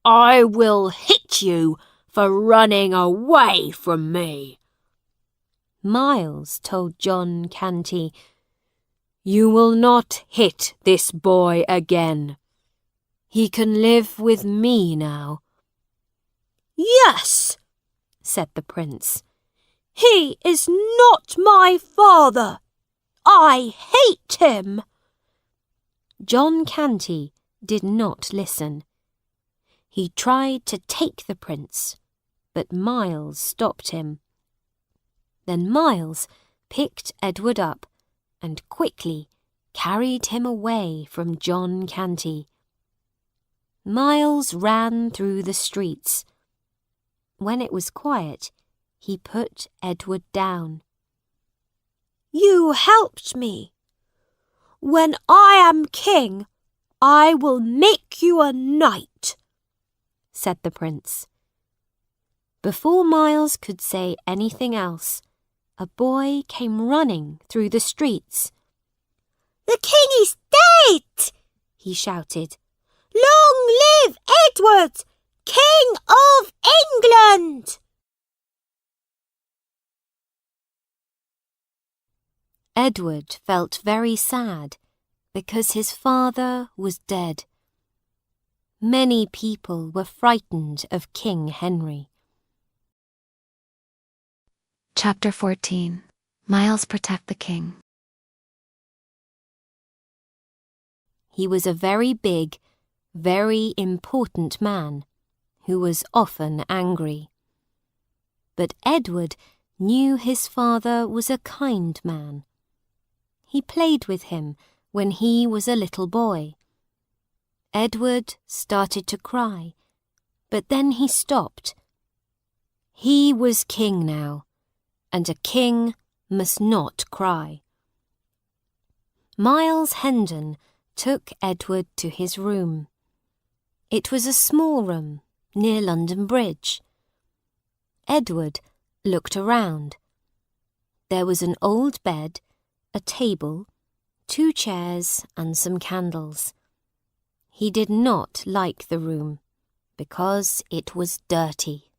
I will hit you for running away from me." Miles told John Canty, "You will not hit this boy again. He can live with me now." "Yes," said the prince. "He is not my father. I hate him." John Canty did not listen. He tried to take the prince, but Miles stopped him. Then Miles picked Edward up and quickly carried him away from John Canty. Miles ran through the streets. When it was quiet, he put Edward down. "You helped me. When I am king, I will make you a knight," said the prince. Before Miles could say anything else, a boy came running through the streets. "The king is dead," he shouted. "Long live Edward, King of England!" Edward felt very sad because his father was dead. Many people were frightened of King Henry. Chapter 14. Miles Protect the King. He was a very big, very important man who was often angry. But Edward knew his father was a kind man. He played with him when he was a little boy. Edward started to cry, but then he stopped. He was king now, and a king must not cry. Miles Hendon took Edward to his room. It was a small room near London Bridge. Edward looked around. There was an old bed, a table, 2 chairs and some candles. He did not like the room because it was dirty.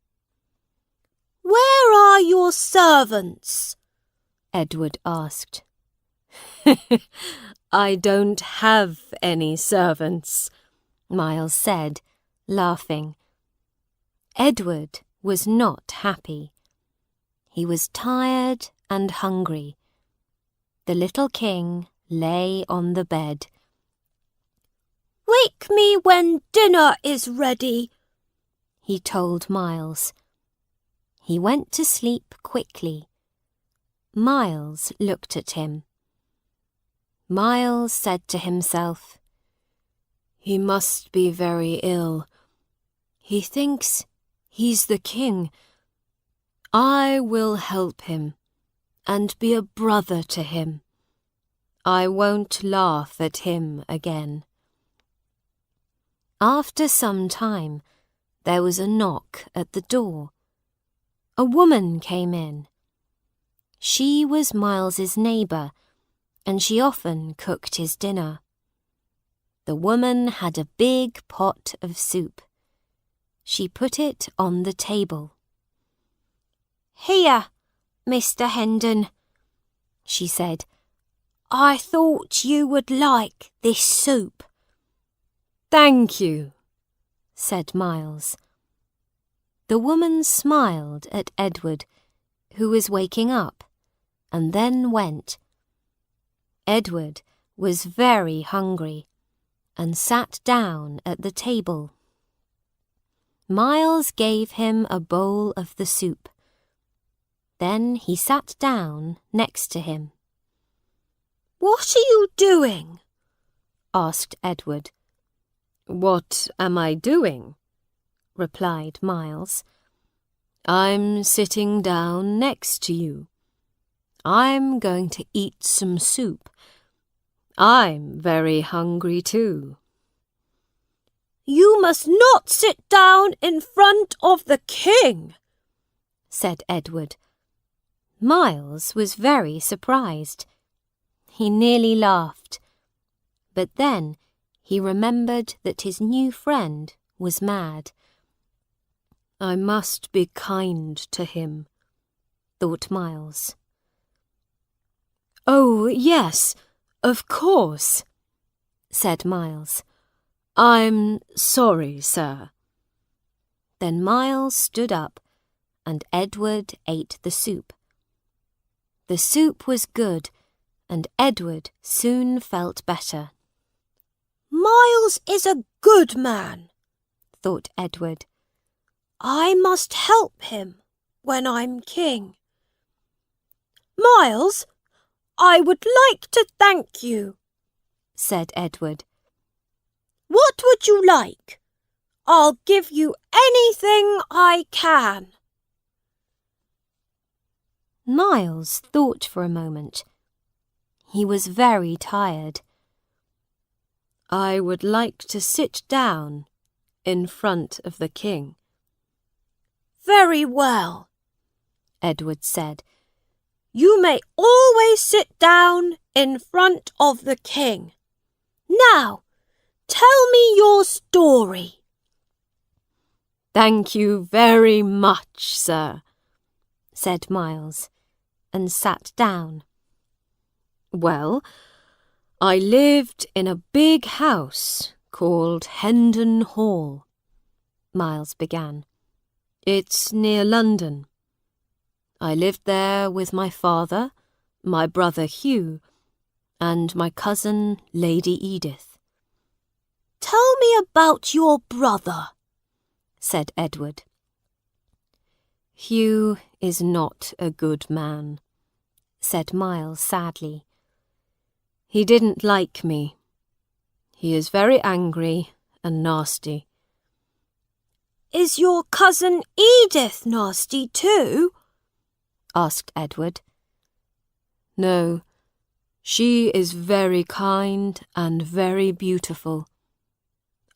"Where are your servants?" Edward asked. "I don't have any servants," Miles said, laughing. Edward was not happy. He was tired and hungry. The little king lay on the bed. "Wake me when dinner is ready," he told Miles. He went to sleep quickly. Miles looked at him. Miles said to himself, He must be very ill. He thinks he's the king. I will help him and be a brother to him. I won't laugh at him again." After some time, there was a knock at the door. A woman came in. She was Miles's neighbour, and she often cooked his dinner. The woman had a big pot of soup. She put it on the table. "Here, Mr. Hendon," she said. "I thought you would like this soup." "Thank you," said Miles. The woman smiled at Edward, who was waking up, and then went. Edward was very hungry and sat down at the table. Miles gave him a bowl of the soup. Then he sat down next to him. "What are you doing?" asked Edward. "What am I doing?" replied Miles. "I'm sitting down next to you. I'm going to eat some soup. I'm very hungry too." "You must not sit down in front of the king," said Edward. Miles was very surprised. He nearly laughed. But then he remembered that his new friend was mad. "I must be kind to him," thought Miles. "Oh, yes, of course," said Miles. "I'm sorry, sir." Then Miles stood up, and Edward ate the soup. The soup was good, and Edward soon felt better. "Miles is a good man," thought Edward. "I must help him when I'm king. Miles, I would like to thank you," said Edward. "What would you like? I'll give you anything I can." Miles thought for a moment. He was very tired. "I would like to sit down in front of the king." "Very well," Edward said. "You may always sit down in front of the king. Now, tell me your story." "Thank you very much, sir," said Miles, and sat down. "Well, I lived in a big house called Hendon Hall," Miles began. "It's near London. I lived there with my father, my brother Hugh, and my cousin Lady Edith." "Tell me about your brother," said Edward. "Hugh is not a good man," said Miles sadly. "He didn't like me. He is very angry and nasty." "Is your cousin Edith nasty too?" asked Edward. "No, she is very kind and very beautiful.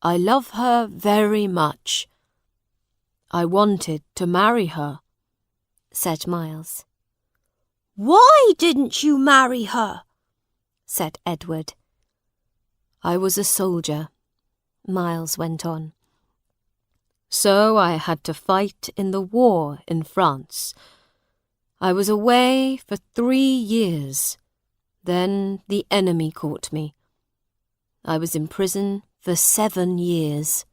I love her very much. I wanted to marry her," said Miles. "Why didn't you marry her?" said Edward. "I was a soldier," Miles went on. "So I had to fight in the war in France. I was away for 3 years. Then the enemy caught me. I was in prison for 7 years.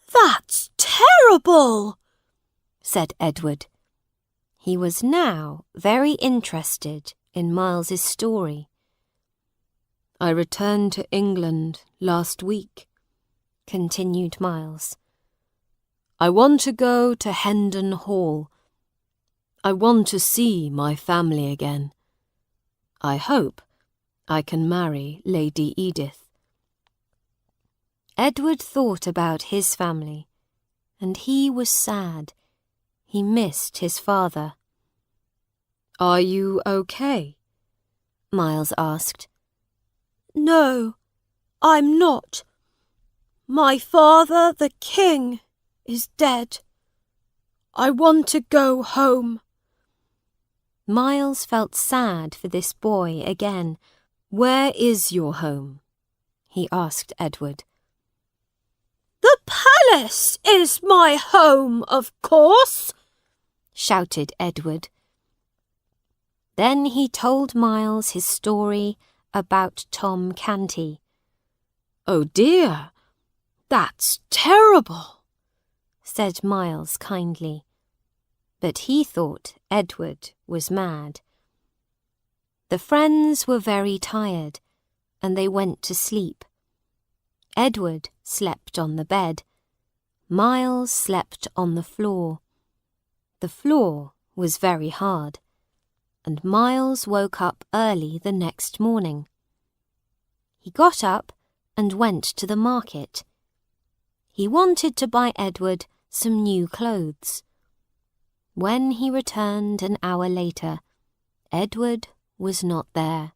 "That's terrible," said Edward. He was now very interested in Miles's story. "I returned to England last week," continued Miles. "I want to go to Hendon Hall. I want to see my family again. I hope I can marry Lady Edith." Edward thought about his family, and he was sad. He missed his father. "Are you okay?" Miles asked. "No, I'm not. My father, the king, is dead. I want to go home." Miles felt sad for this boy again. "Where is your home?" he asked Edward. "The palace is my home, of course," shouted Edward. Then he told Miles his story about Tom Canty. "Oh dear, that's terrible," said Miles kindly, but he thought Edward was mad. The friends were very tired, and they went to sleep. Edward slept on the bed. Miles slept on the floor. The floor was very hard, and Miles woke up early the next morning. He got up and went to the market. He wanted to buy Edward some new clothes. When he returned an hour later, Edward was not there.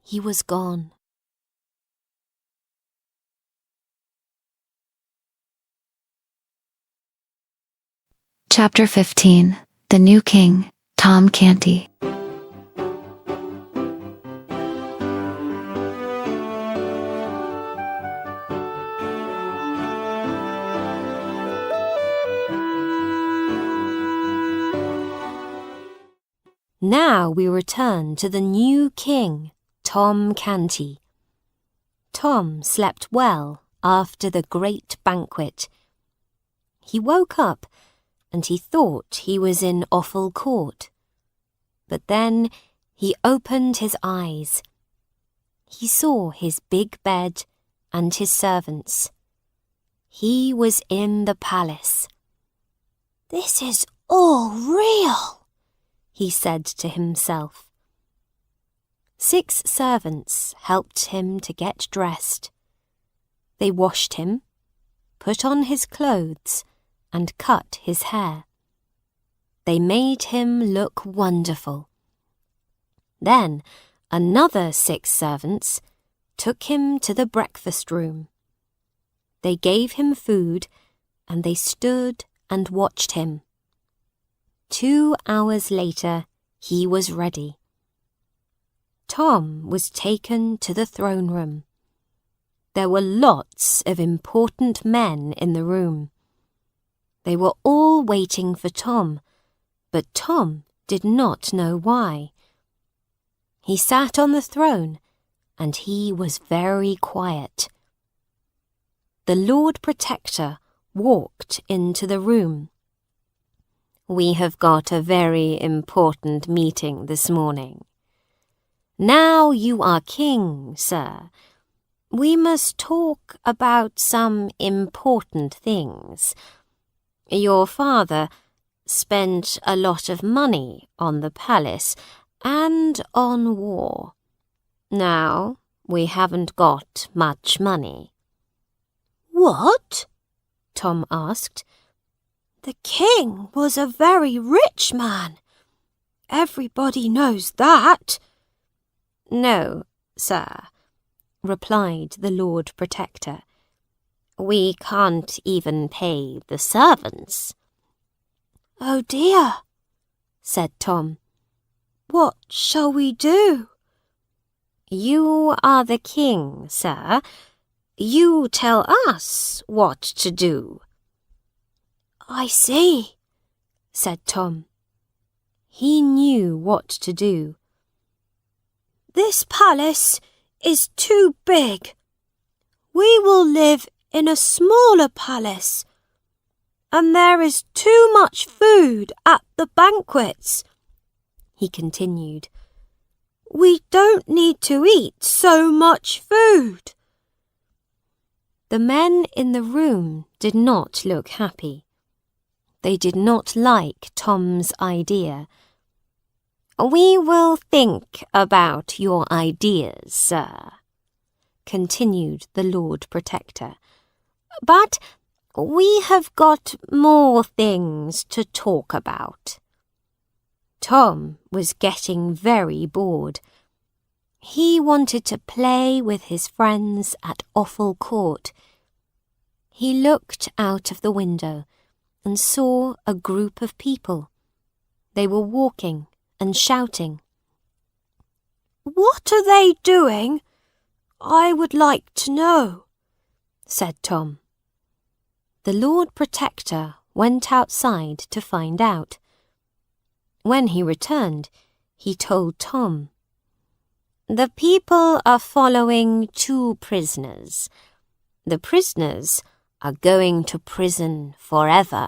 He was gone. Chapter 15. The New King, Tom Canty. Now we return to the new king, Tom Canty. Tom slept well after the great banquet. He woke up and he thought he was in Offal court. But then he opened his eyes. He saw his big bed and his servants. He was in the palace. "This is all real," he said to himself. 6 servants helped him to get dressed. They washed him, put on his clothes, and cut his hair. They made him look wonderful. Then another 6 servants took him to the breakfast room. They gave him food, and they stood and watched him. 2 hours later, he was ready. Tom was taken to the throne room. There were lots of important men in the room. They were all waiting for Tom, but Tom did not know why. He sat on the throne, and he was very quiet. The Lord Protector walked into the room. "We have got a very important meeting this morning. Now you are king, sir. We must talk about some important things. Your father spent a lot of money on the palace and on war. Now we haven't got much money." "What?" Tom asked. "The king was a very rich man. Everybody knows that." "No, sir," replied the Lord Protector. "We can't even pay the servants." "Oh dear," said Tom. "What shall we do?" "You are the king, sir. You tell us what to do." "I see," said Tom. He knew what to do. "This palace is too big. We will live in a smaller palace. And there is too much food at the banquets," he continued. "We don't need to eat so much food." The men in the room did not look happy. They did not like Tom's idea. "We will think about your ideas, sir," continued the Lord Protector. "But we have got more things to talk about." Tom was getting very bored. He wanted to play with his friends at Offal Court. He looked out of the window and saw a group of people. They were walking and shouting. "What are they doing? I would like to know," said Tom. The Lord Protector went outside to find out. When he returned, he told Tom, "The people are following 2 prisoners. The prisoners are going to prison forever.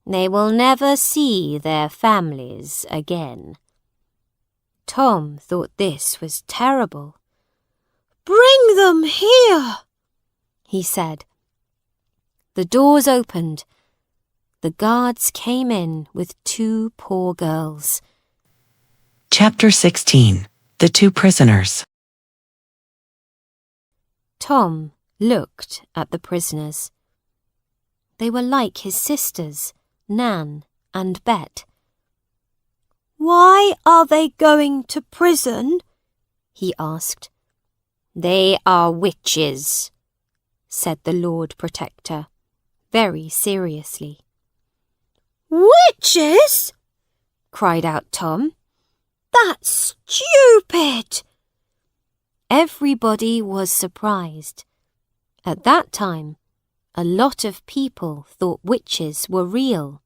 They will never see their families again." Tom thought this was terrible. "Bring them here," he said. The doors opened. The guards came in with 2 poor girls. Chapter 16. The 2 Prisoners. Tom looked at the prisoners. They were like his sisters, Nan and Bet. "Why are they going to prison?" he asked. "They are witches," said the Lord Protector, very seriously. "Witches?" cried out Tom. "That's stupid!" Everybody was surprised. At that time, a lot of people thought witches were real,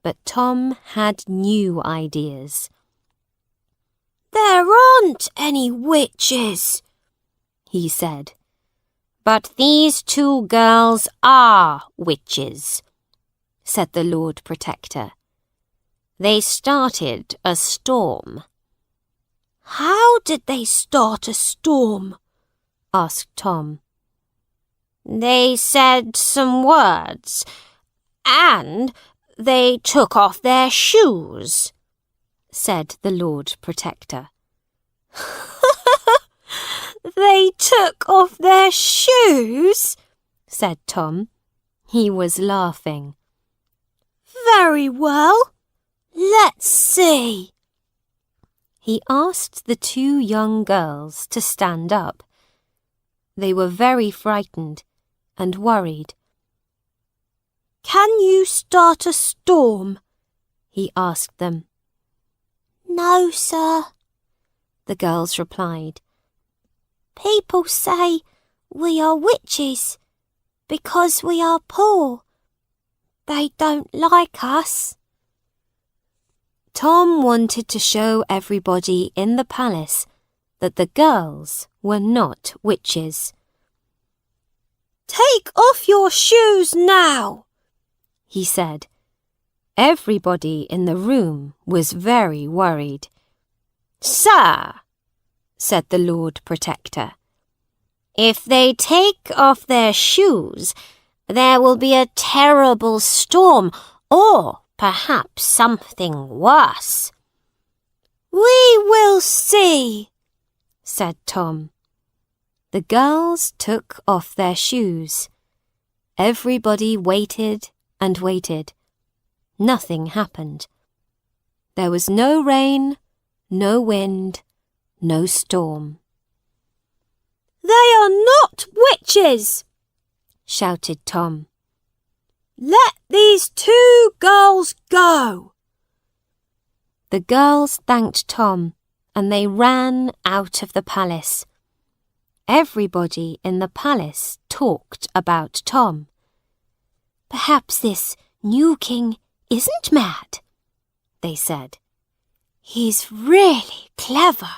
but Tom had new ideas. "There aren't any witches," he said. "But these 2 girls are witches," said the Lord Protector. "They started a storm." "How did they start a storm?" asked Tom. "They said some words, and they took off their shoes," said the Lord Protector. "They took off their shoes?" said Tom. He was laughing. "Very well. Let's see." He asked the 2 young girls to stand up. They were very frightened and worried. "Can you start a storm?" he asked them. "No, sir," the girls replied. "People say we are witches because we are poor. They don't like us." Tom wanted to show everybody in the palace that the girls were not witches. "Take off your shoes now," he said. Everybody in the room was very worried. "Sir," said the Lord Protector, "if they take off their shoes, there will be a terrible storm, or perhaps something worse." "We will see," said Tom. The girls took off their shoes. Everybody waited and waited. Nothing happened. There was no rain, no wind, no storm. "They are not witches," shouted Tom. "Let these 2 girls go." The girls thanked Tom and they ran out of the palace. Everybody in the palace talked about Tom. "Perhaps this new king isn't mad," they said. "He's really clever."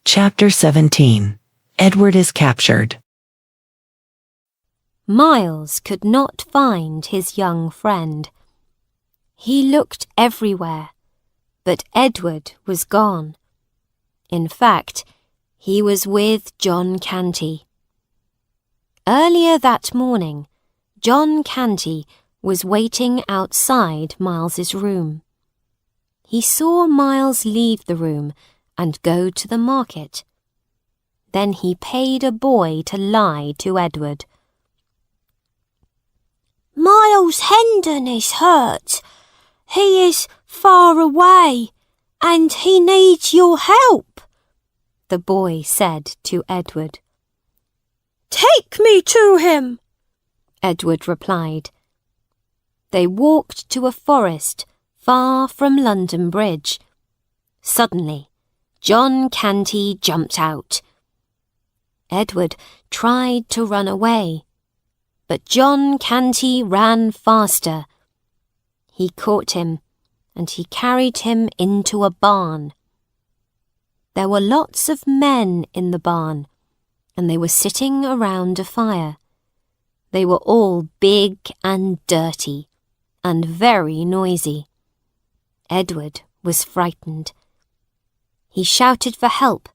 Chapter 17. Edward is captured. Miles could not find his young friend. He looked everywhere, but Edward was gone. In fact, he was with John Canty. Earlier that morning, John Canty was waiting outside Miles's room. He saw Miles leave the room and go to the market. Then he paid a boy to lie to Edward. Miles Hendon is hurt. He is far away, and he needs your help, the boy said to Edward. Take me to him, Edward replied. They walked to a forest far from London Bridge. Suddenly, John Canty jumped out. Edward tried to run away, but John Canty ran faster. He caught him, and he carried him into a barn. There were lots of men in the barn, and they were sitting around a fire. They were all big and dirty, and very noisy. Edward was frightened. He shouted for help,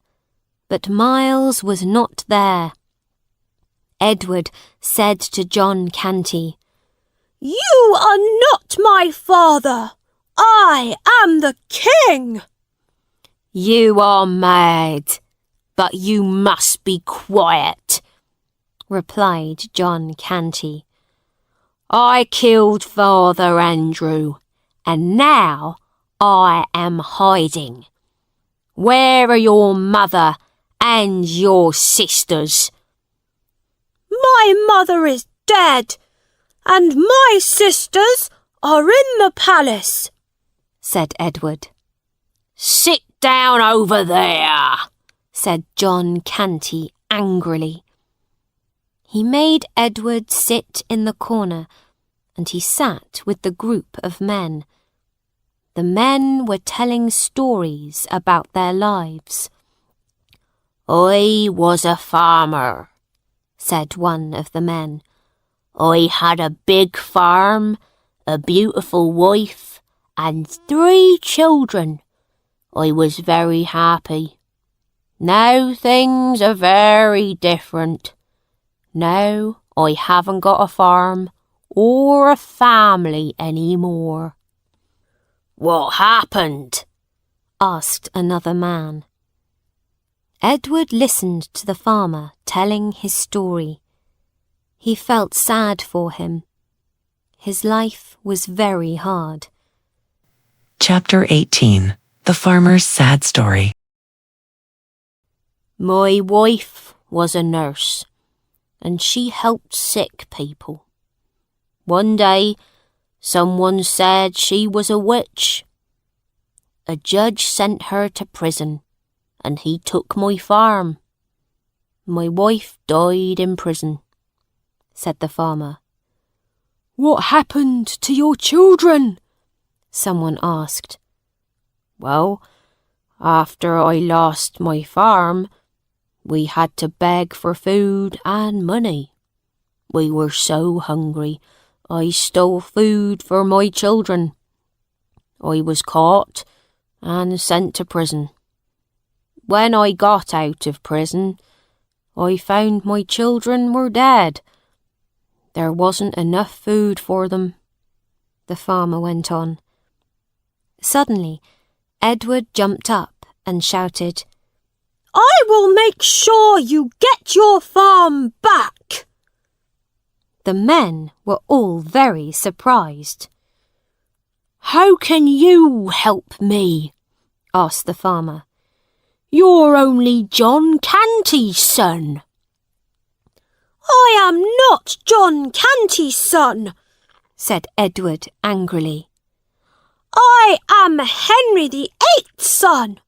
but Miles was not there. Edward said to John Canty, You are not my father. I am the king. You are mad, but you must be quiet, replied John Canty. I killed Father Andrew, and now I am hiding. Where are your mother and your sisters? My mother is dead, and my sisters are in the palace, said Edward. Sit down over there, said John Canty angrily. He made Edward sit in the corner, and he sat with the group of men. The men were telling stories about their lives. I was a farmer, said one of the men. I had a big farm, a beautiful wife, and 3 children. I was very happy. Now things are very different. Now I haven't got a farm or a family anymore. What happened? asked another man. Edward listened to the farmer telling his story. He felt sad for him. His life was very hard. Chapter 18. The Farmer's Sad Story. My wife was a nurse, and she helped sick people. One day, someone said she was a witch. A judge sent her to prison, and he took my farm. My wife died in prison, said the farmer. What happened to your children? Someone asked. Well, after I lost my farm, we had to beg for food and money. We were so hungry, I stole food for my children. I was caught and sent to prison. When I got out of prison, I found my children were dead. There wasn't enough food for them, the farmer went on. Suddenly, Edward jumped up and shouted, I will make sure you get your farm back. The men were all very surprised. How can you help me? asked the farmer. You're only John Canty's son. I am not John Canty's son, said Edward angrily. I am Henry the Eighth's son.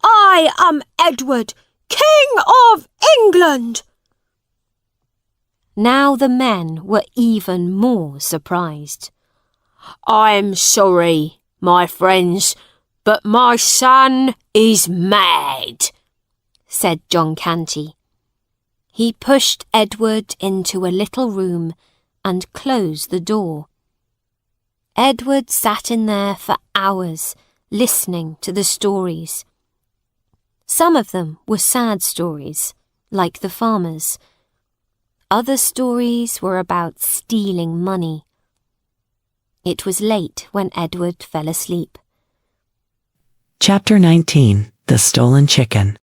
I am Edward, King of England. Now the men were even more surprised. I'm sorry, my friends, but my son is mad, said John Canty. He pushed Edward into a little room and closed the door. Edward sat in there for hours, listening to the stories. Some of them were sad stories, like the farmer's. Other stories were about stealing money. It was late when Edward fell asleep. Chapter 19. The Stolen Chicken.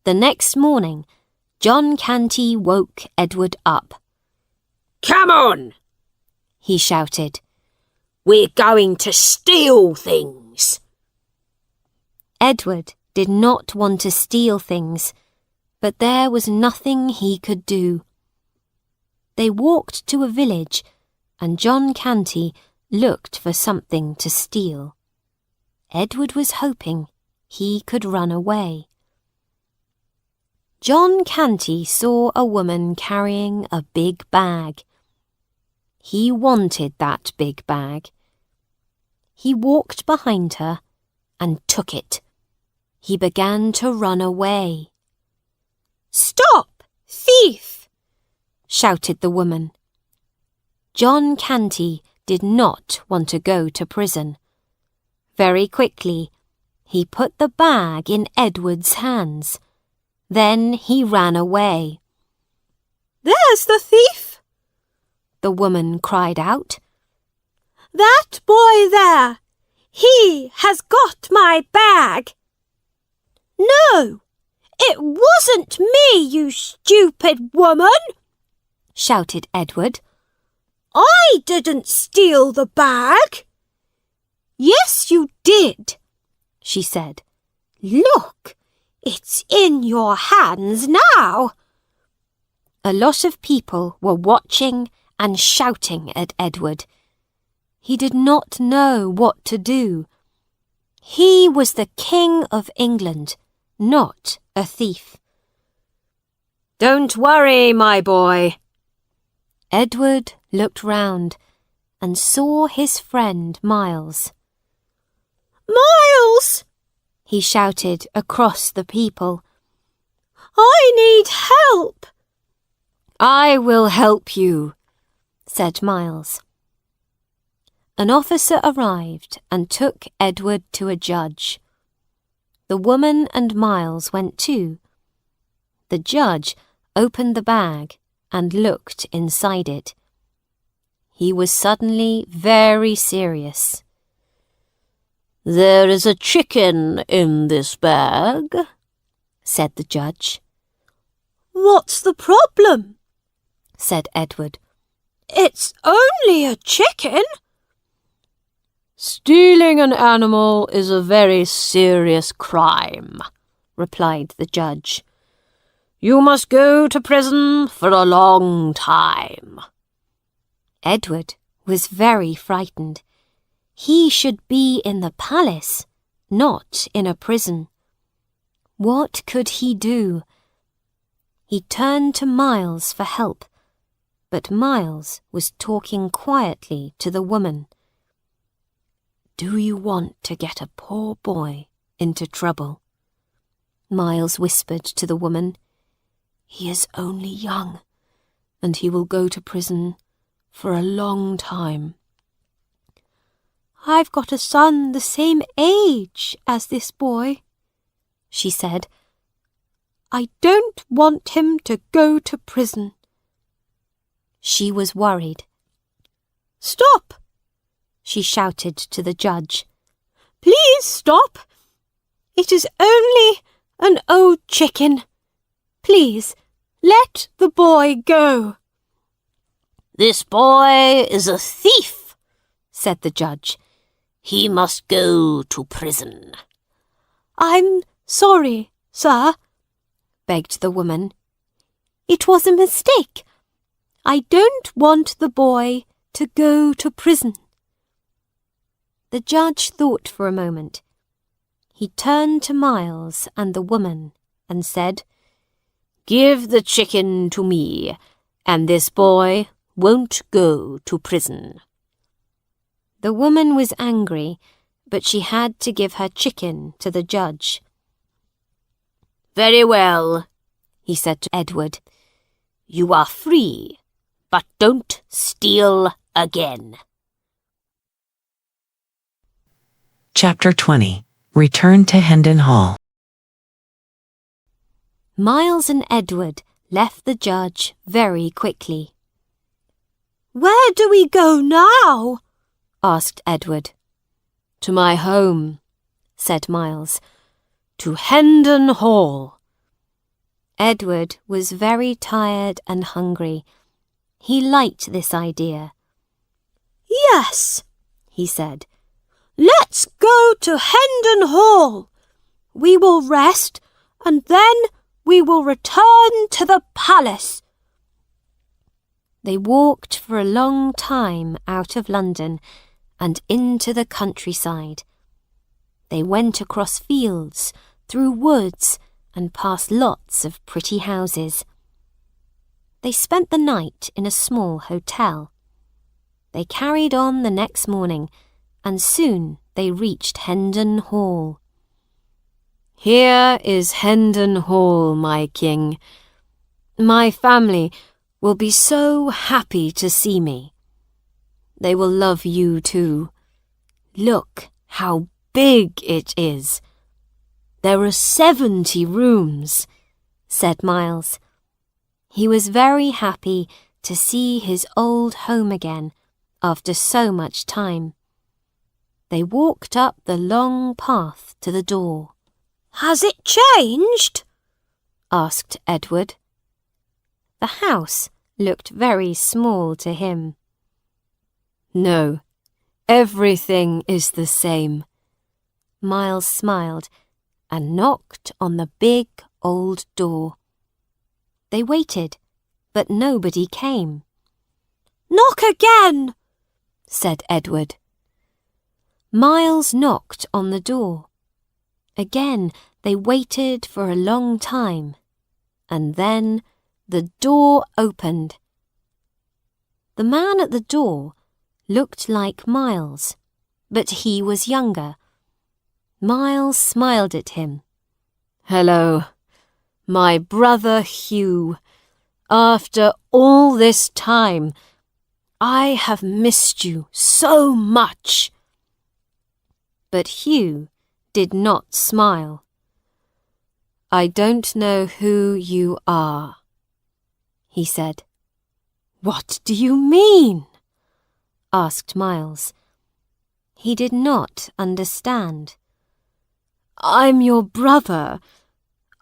The next morning, John Canty woke Edward up. "Come on," he shouted. "we're going to steal things." Edward did not want to steal things, but there was nothing he could do. They walked to a village, and John Canty looked for something to steal. Edward was hoping he could run away. John Canty saw a woman carrying a big bag. He wanted that big bag. He walked behind her and took it. He began to run away. "Stop, thief!" shouted the woman. John Canty did not want to go to prison. Very quickly, he put the bag in Edward's hands. Then he ran away. "There's the thief!" the woman cried out. "That boy there! He has got my bag!" "No, it wasn't me, you stupid woman!" shouted Edward. "I didn't steal the bag." "Yes, you did," she said. "Look, it's in your hands now." A lot of people were watching and shouting at Edward. He did not know what to do. He was the King of England, not a thief. "Don't worry, my boy." Edward looked round and saw his friend Miles. "Miles!" he shouted across the people. "I need help." "I will help you," said Miles. An officer arrived and took Edward to a judge. The woman and Miles went too. The judge opened the bag and looked inside it. He was suddenly very serious. "There is a chicken in this bag," said the judge. "What's the problem?" said Edward. "It's only a chicken." "Stealing an animal is a very serious crime," replied the judge. "You must go to prison for a long time." Edward was very frightened. He should be in the palace, not in a prison. What could he do? He turned to Miles for help, but Miles was talking quietly to the woman. "Do you want to get a poor boy into trouble?" Miles whispered to the woman. "He is only young, and he will go to prison for a long time." "I've got a son the same age as this boy," she said. "I don't want him to go to prison." She was worried. "Stop!" she shouted to the judge. "Please stop! It is only an old chicken. Please, let the boy go." "This boy is a thief," said the judge. "He must go to prison." "I'm sorry, sir," begged the woman. "It was a mistake. I don't want the boy to go to prison." The judge thought for a moment. He turned to Miles and the woman and said, "Give the chicken to me, and this boy won't go to prison." The woman was angry, but she had to give her chicken to the judge. "Very well," he said to Edward. "You are free, but don't steal again." Chapter 20. Return to Hendon Hall. Miles and Edward left the judge very quickly. "Where do we go now?" asked Edward. "To my home," said Miles. "To Hendon Hall. Edward was very tired and hungry. He liked this idea. "Yes," he said. "Let's go to Hendon Hall. We will rest, and then we will return to the palace." They walked for a long time out of London and into the countryside. They went across fields, through woods, and past lots of pretty houses. They spent the night in a small hotel. They carried on the next morning, and soon they reached Hendon Hall. "Here is Hendon Hall, my king. My family will be so happy to see me. They will love you too. Look how big it is. There are 70 rooms," said Miles. He was very happy to see his old home again after so much time. They walked up the long path to the door. "Has it changed?" asked Edward. The house looked very small to him. "No, everything is the same." Miles smiled and knocked on the big old door. They waited, but nobody came. "Knock again," said Edward. Miles knocked on the door. Again they waited for a long time, and then the door opened. The man at the door looked like Miles, but he was younger. Miles smiled at him. "Hello, my brother Hugh. After all this time, I have missed you so much." But Hugh did not smile. "I don't know who you are," he said. "What do you mean?" asked Miles. He did not understand. "I'm your brother.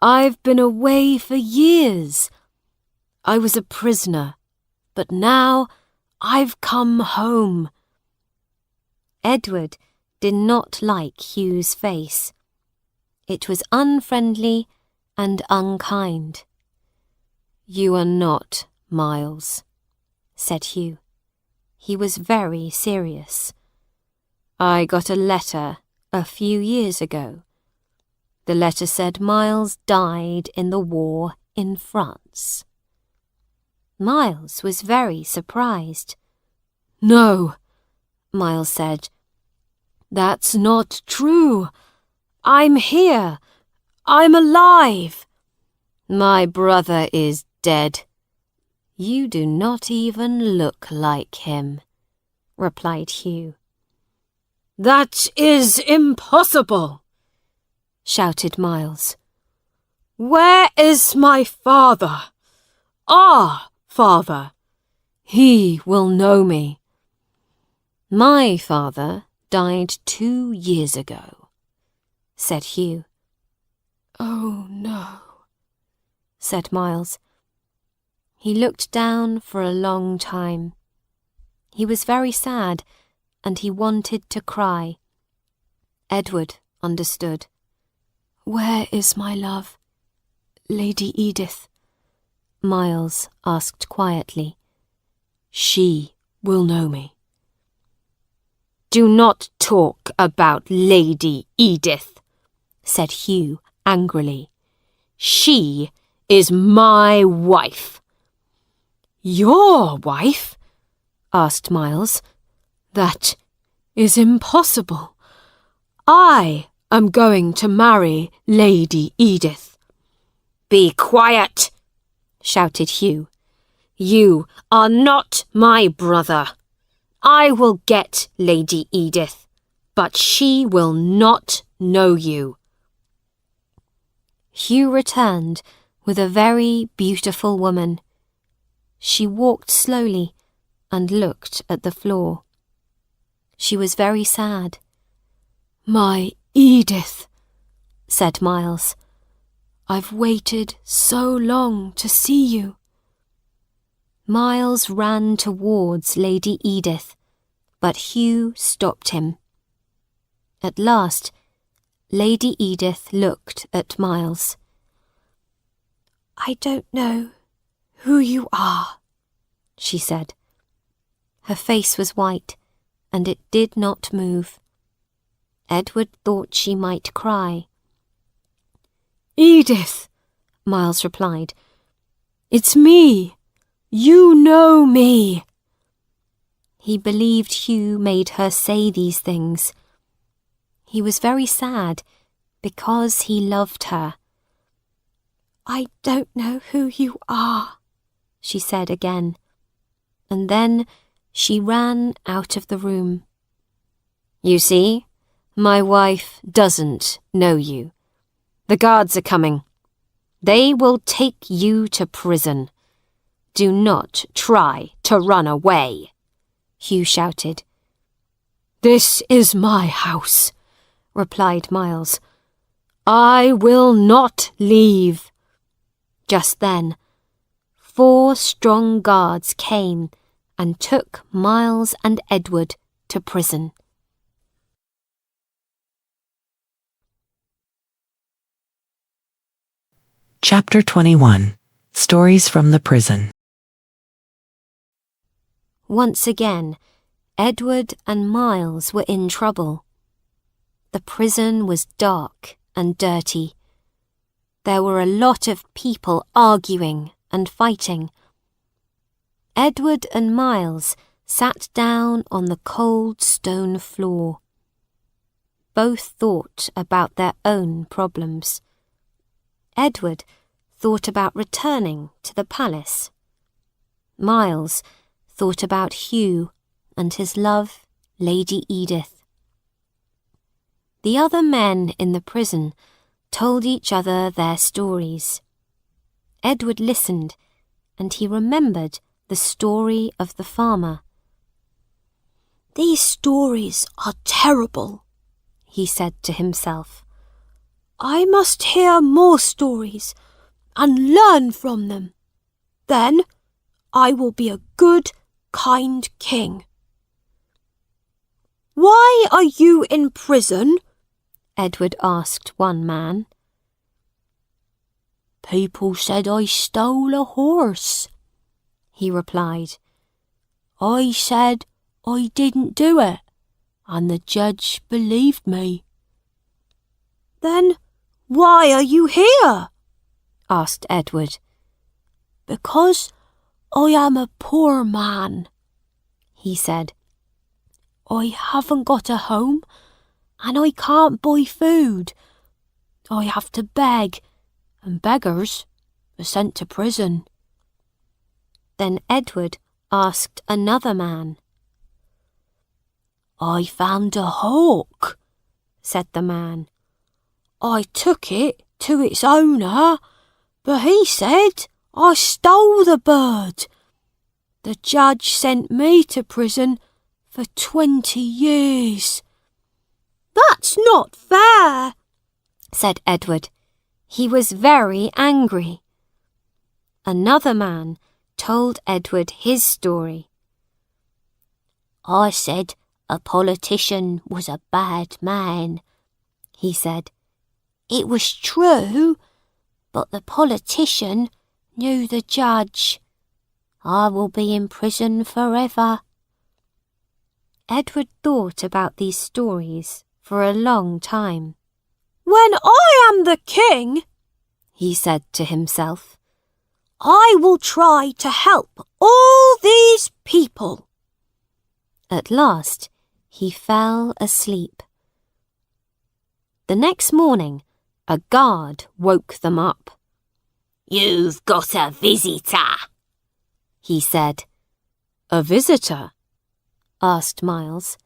I've been away for years. I was a prisoner, but now I've come home." Edward did not like Hugh's face. It was unfriendly and unkind. "You are not Miles," said Hugh. He was very serious. "I got a letter a few years ago. The letter said Miles died in the war in France." Miles was very surprised. "No," Miles said. "That's not true. I'm here. I'm alive. My brother is dead." "You do not even look like him," replied Hugh. "That is impossible," shouted Miles. "Where is my father? Our father. He will know me." "My father died 2 years ago," said Hugh. "Oh, no," said Miles. He looked down for a long time. He was very sad, and he wanted to cry. Edward understood. "Where is my love, Lady Edith?" Miles asked quietly. "She will know me." "Do not talk about Lady Edith," said Hugh angrily. "She is my wife." "Your wife?" asked Miles. "That is impossible. I am going to marry Lady Edith." "Be quiet," shouted Hugh. "You are not my brother. I will get Lady Edith, but she will not know you." Hugh returned with a very beautiful woman. She walked slowly and looked at the floor. She was very sad. "My Edith," said Miles. I've waited so long to see you." Miles ran towards Lady Edith, but Hugh stopped him. At last, Lady Edith looked at Miles. "I don't know who you are," she said. Her face was white, and it did not move. Edward thought she might cry. "Edith," Miles replied. "It's me. You know me." He believed Hugh made her say these things. He was very sad because he loved her. "I don't know who you are," she said again, and then she ran out of the room. "You see, my wife doesn't know you. The guards are coming. They will take you to prison. Do not try to run away," Hugh shouted. "This is my house," replied Miles. "I will not leave." Just then, 4 strong guards came and took Miles and Edward to prison. Chapter 21. Stories from the Prison. Once again, Edward and Miles were in trouble. The prison was dark and dirty. There were a lot of people arguing and fighting. Edward and Miles sat down on the cold stone floor. Both thought about their own problems. Edward thought about returning to the palace. Miles thought about Hugh and his love, Lady Edith. The other men in the prison told each other their stories. Edward listened, and he remembered the story of the farmer. "These stories are terrible," he said to himself. "I must hear more stories and learn from them. Then I will be a good, kind king." "Why are you in prison?" Edward asked one man. "People said I stole a horse," he replied. "I said I didn't do it, and the judge believed me." "Then why are you here?" asked Edward. "Because I am a poor man," he said. "I haven't got a home, and I can't buy food. I have to beg, and beggars are sent to prison." Then Edward asked another man. "I found a hawk," said the man. "I took it to its owner, but he said I stole the bird. The judge sent me to prison for 20 years. "That's not fair," said Edward. He was very angry. Another man told Edward his story. "I said a politician was a bad man," he said. "It was true, but the politician knew the judge. I will be in prison forever." Edward thought about these stories for a long time. "When I am the king," he said to himself, "I will try to help all these people." At last, he fell asleep. The next morning, a guard woke them up. "You've got a visitor," he said. "A visitor?" asked Miles.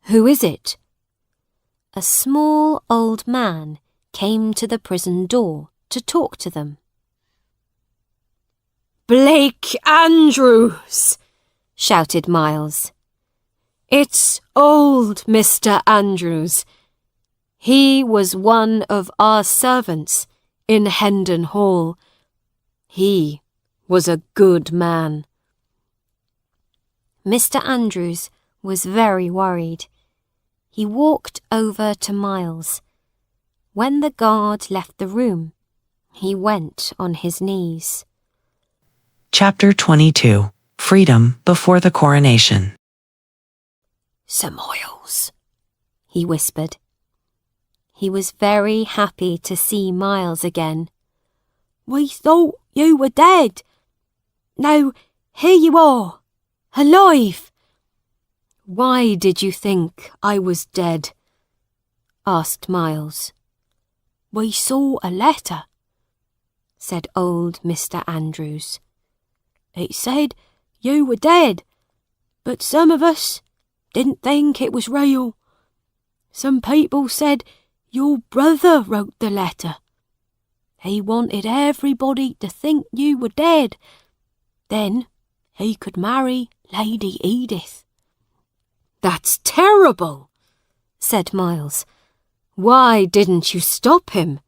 "Who is it?" A small old man came to the prison door to talk to them. "Blake Andrews!" shouted Miles. "It's old Mr. Andrews. He was one of our servants in Hendon Hall. He was a good man. Mr. Andrews was very worried. He walked over to Miles. When the guard left the room, he went on his knees. Chapter 22. Freedom before the Coronation. Sir Miles, he whispered. He was very happy to see Miles again. We thought you were dead. Now, here you are, alive. why did you think I was dead? Asked Miles. We saw a letter, said old Mr. Andrews. It said you were dead, but some of us didn't think it was real. Some people said your brother wrote the letter. He wanted everybody to think you were dead. Then he could marry Lady Edith. That's terrible, said Miles. Why didn't you stop him?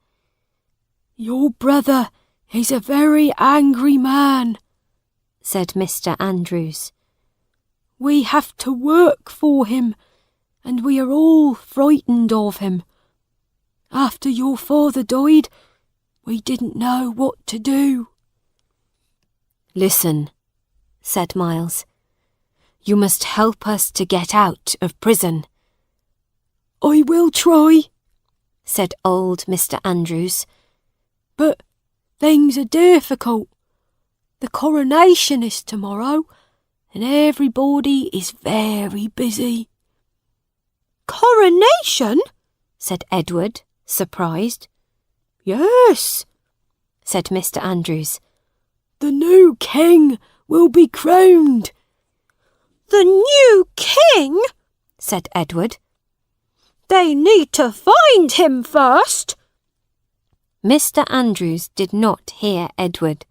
Your brother is a very angry man, said Mr. Andrews. We have to work for him, and we are all frightened of him. After your father died, we didn't know what to do. Listen, said Miles. You must help us to get out of prison. I will try, said old Mr. Andrews. But things are difficult. The coronation is tomorrow, and everybody is very busy. Coronation? Said Edward, surprised. Yes, said Mr. Andrews. The new king will be crowned. The new king? Said Edward. They need to find him first. Mr. Andrews did not hear Edward.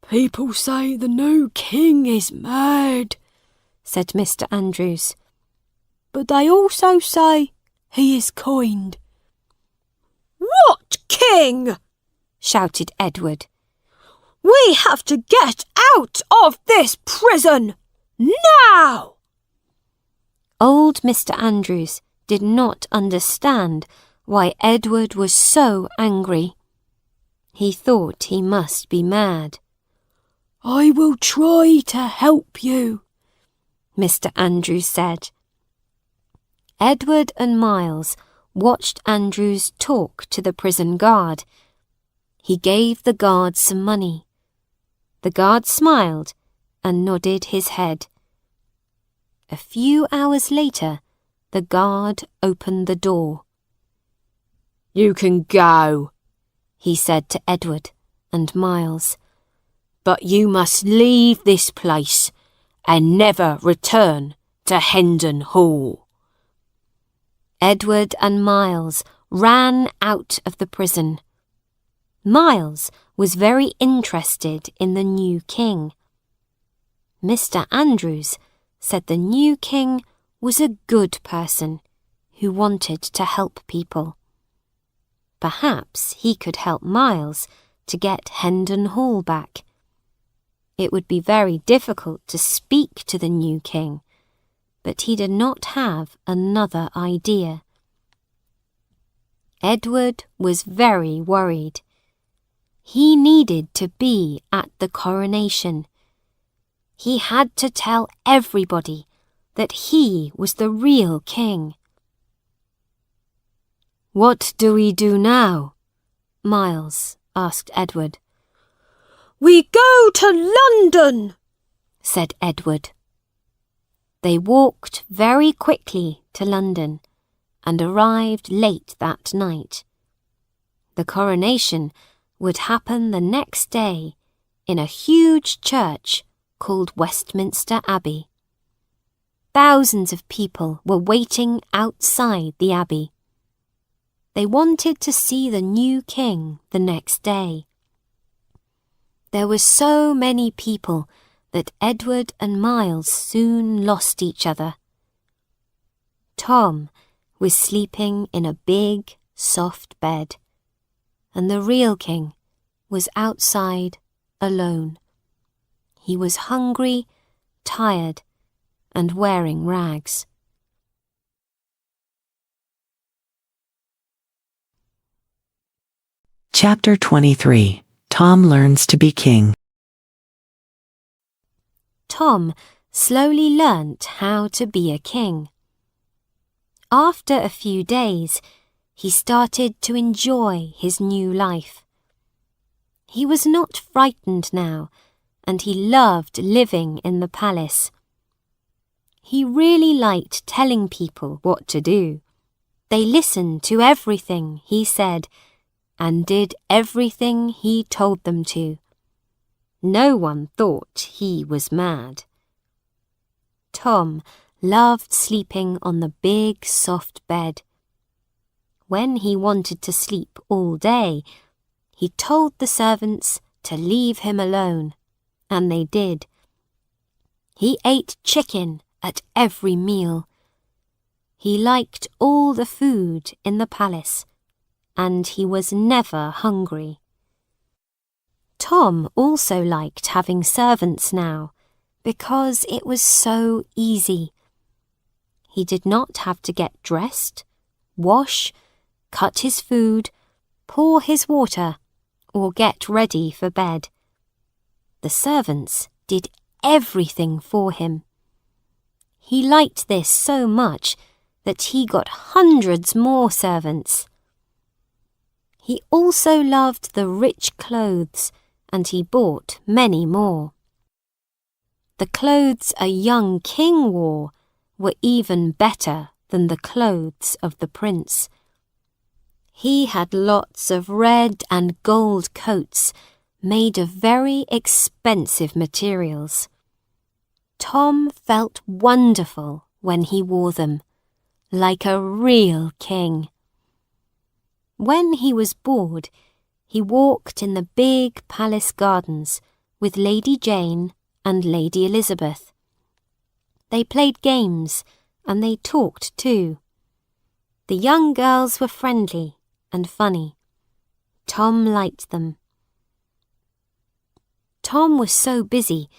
People say the new king is mad, said Mr. Andrews. But they also say he is kind. What king? Shouted Edward. We have to get out of this prison now! Old Mr. Andrews did not understand why Edward was so angry. He thought he must be mad. I will try to help you, Mr. Andrews said. Edward and Miles watched Andrews talk to the prison guard. He gave the guard some money. The guard smiled and nodded his head. A few hours later, the guard opened the door. You can go, he said to Edward and Miles. But you must leave this place and never return to Hendon Hall. Edward and Miles ran out of the prison. Miles was very interested in the new king. Mr. Andrews said the new king was a good person who wanted to help people. Perhaps he could help Miles to get Hendon Hall back. It would be very difficult to speak to the new king, but he did not have another idea. Edward was very worried. He needed to be at the coronation. He had to tell everybody that he was the real king. What do we do now? Miles asked Edward. We go to London, said Edward. They walked very quickly to London and arrived late that night. The coronation would happen the next day in a huge church called Westminster Abbey. Thousands of people were waiting outside the abbey. They wanted to see the new king the next day. There were so many people that Edward and Miles soon lost each other. Tom was sleeping in a big, soft bed. and the real king was outside alone. He was hungry, tired, and wearing rags. Chapter 23. Tom learns to be king. Tom slowly learnt how to be a king. After a few days, he started to enjoy his new life. He was not frightened now, and he loved living in the palace. He really liked telling people what to do. They listened to everything he said and did everything he told them to. No one thought he was mad. Tom loved sleeping on the big, soft bed. When he wanted to sleep all day, he told the servants to leave him alone, and they did. He ate chicken at every meal. He liked all the food in the palace, and he was never hungry. Tom also liked having servants now, because it was so easy. He did not have to get dressed, wash, cut his food, pour his water, or get ready for bed. The servants did everything for him. He liked this so much that he got hundreds more servants. He also loved the rich clothes, and he bought many more. The clothes a young king wore were even better than the clothes of the prince. He had lots of red and gold coats made of very expensive materials. Tom felt wonderful when he wore them, like a real king. When he was bored, he walked in the big palace gardens with Lady Jane and Lady Elizabeth. They played games and they talked too. The young girls were friendly and funny. Tom liked them. Tom was so busy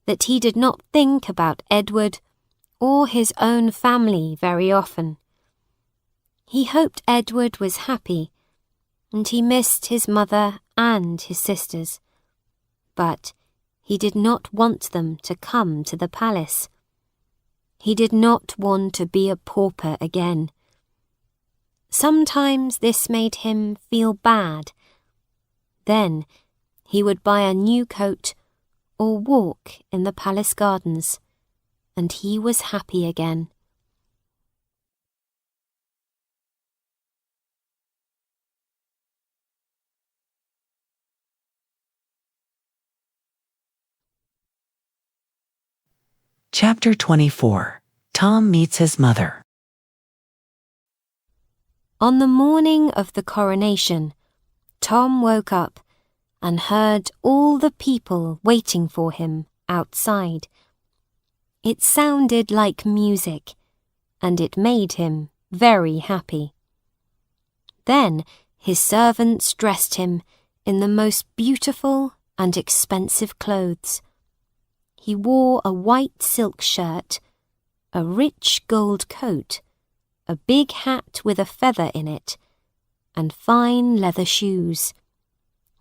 that he did not think about Edward or his own family very often. He hoped Edward was happy, and he missed his mother and his sisters. But he did not want them to come to the palace. He did not want to be a pauper again. Sometimes this made him feel bad. Then he would buy a new coat or walk in the palace gardens, and he was happy again. Chapter 24. Tom meets his mother. On the morning of the coronation, Tom woke up and heard all the people waiting for him outside. It sounded like music, and it made him very happy. Then his servants dressed him in the most beautiful and expensive clothes. He wore a white silk shirt, a rich gold coat, a big hat with a feather in it, and fine leather shoes.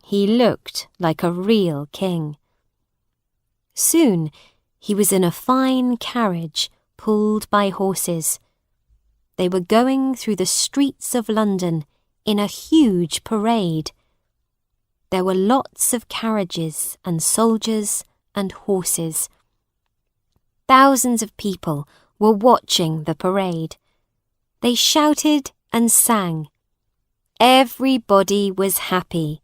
He looked like a real king. Soon he was in a fine carriage pulled by horses. They were going through the streets of London in a huge parade. There were lots of carriages and soldiers and horses. Thousands of people were watching the parade. They shouted and sang. Everybody was happy.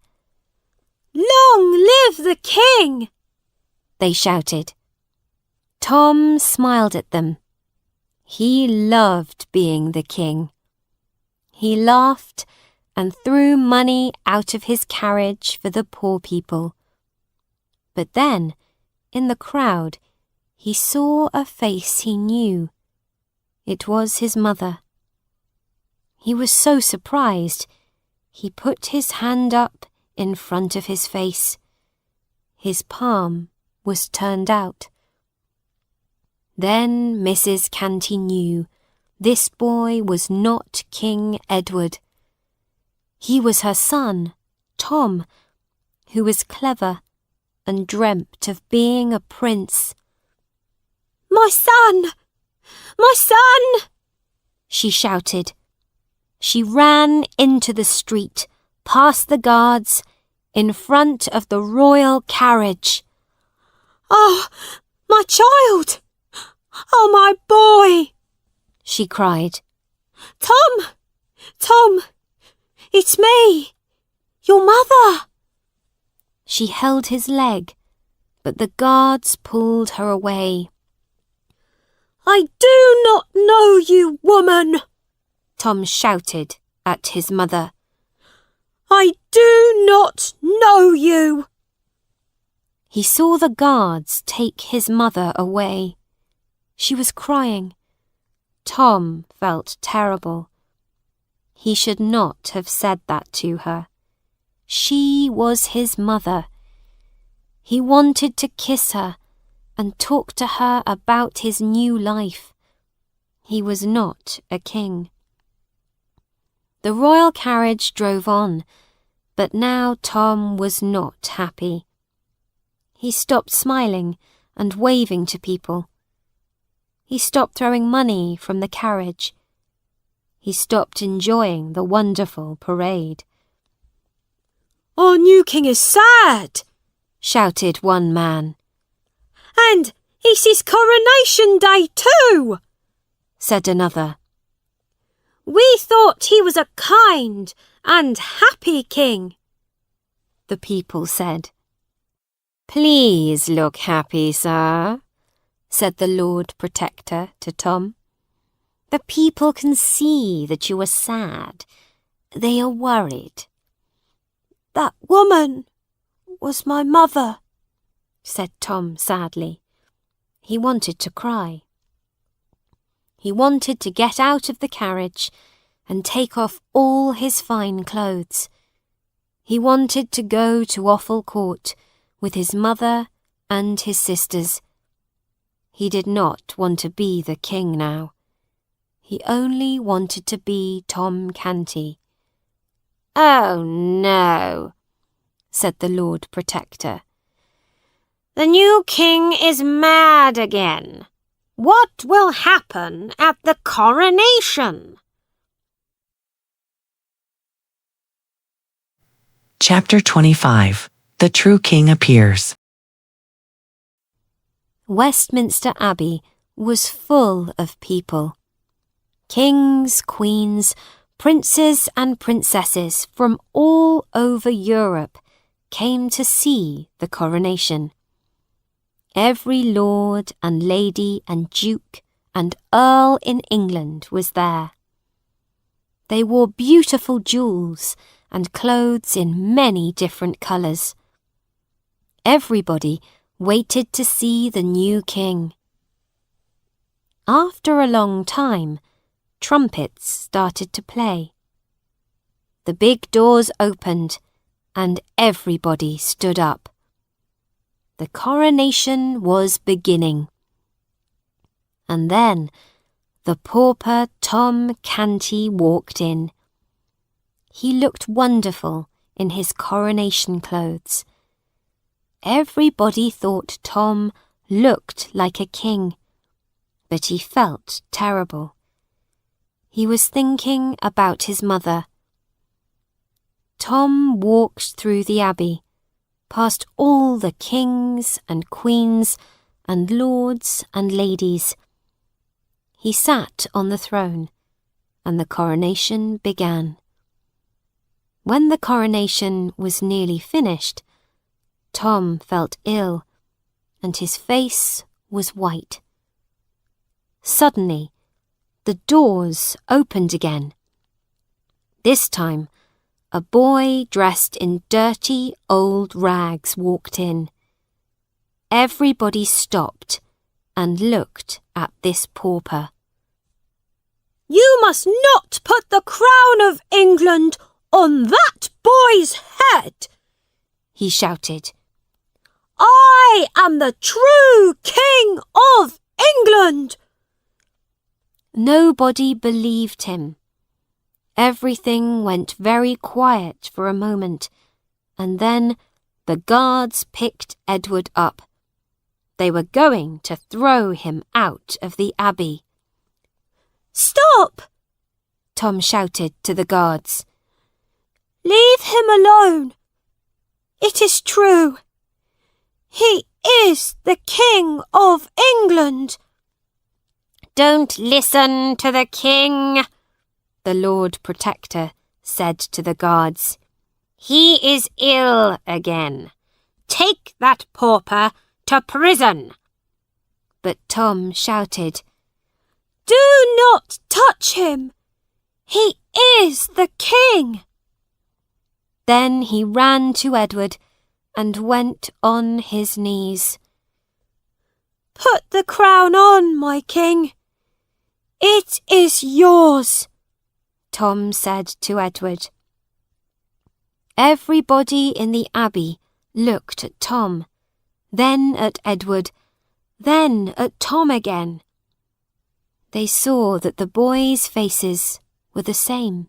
"Long live the king!" they shouted. Tom smiled at them. He loved being the king. He laughed and threw money out of his carriage for the poor people. But then, in the crowd, he saw a face he knew. It was his mother. He was so surprised, He put his hand up in front of his face. His palm was turned out. Then Mrs. Canty knew this boy was not King Edward. He was her son, Tom, who was clever and dreamt of being a prince. "My son! My son!" she shouted. She ran into the street, past the guards, in front of the royal carriage. "Oh, my child! Oh, my boy!" she cried. "Tom! Tom! It's me! Your mother!" She held his leg, but the guards pulled her away. "I do not know you, woman!" Tom shouted at his mother. "I do not know you!" He saw the guards take his mother away. She was crying. Tom felt terrible. He should not have said that to her. She was his mother. He wanted to kiss her and talk to her about his new life. He was not a king. The royal carriage drove on, but now Tom was not happy. He stopped smiling and waving to people. He stopped throwing money from the carriage. He stopped enjoying the wonderful parade. "Our new king is sad," shouted one man. "And it's his coronation day too," said another. "We thought he was a kind and happy king," the people said. "Please look happy, sir," said the Lord Protector to Tom. "The people can see that you are sad. They are worried." "That woman was my mother," said Tom sadly. He wanted to cry. He wanted to get out of the carriage and take off all his fine clothes. He wanted to go to Offal Court with his mother and his sisters. He did not want to be the king now. He only wanted to be Tom Canty. "Oh, no," said the Lord Protector. "The new king is mad again. What will happen at the coronation?" Chapter 25. The True King Appears. Westminster Abbey was full of people. Kings, queens, princes and princesses from all over Europe came to see the coronation. Every lord and lady and duke and earl in England was there. They wore beautiful jewels and clothes in many different colours. Everybody waited to see the new king. After a long time, trumpets started to play. The big doors opened and everybody stood up. The coronation was beginning. And then the pauper Tom Canty walked in. He looked wonderful in his coronation clothes. Everybody thought Tom looked like a king, but he felt terrible. He was thinking about his mother. Tom walked through the abbey, past all the kings and queens and lords and ladies. He sat on the throne, and the coronation began. When the coronation was nearly finished, Tom felt ill, and his face was white. Suddenly, the doors opened again. This time, a boy dressed in dirty old rags walked in. Everybody stopped and looked at this pauper. "You must not put the crown of England on that boy's head!" he shouted. "I am the true King of England!" Nobody believed him. Everything went very quiet for a moment, and then the guards picked Edward up. They were going to throw him out of the abbey. "Stop!" Tom shouted to the guards. "Leave him alone. It is true. He is the King of England." "Don't listen to the king," the Lord Protector said to the guards. "He is ill again. Take that pauper to prison." But Tom shouted, "Do not touch him. He is the king." Then he ran to Edward and went on his knees. "Put the crown on, my king. It is yours," Tom said to Edward. Everybody in the abbey looked at Tom, then at Edward, then at Tom again. They saw that the boys' faces were the same.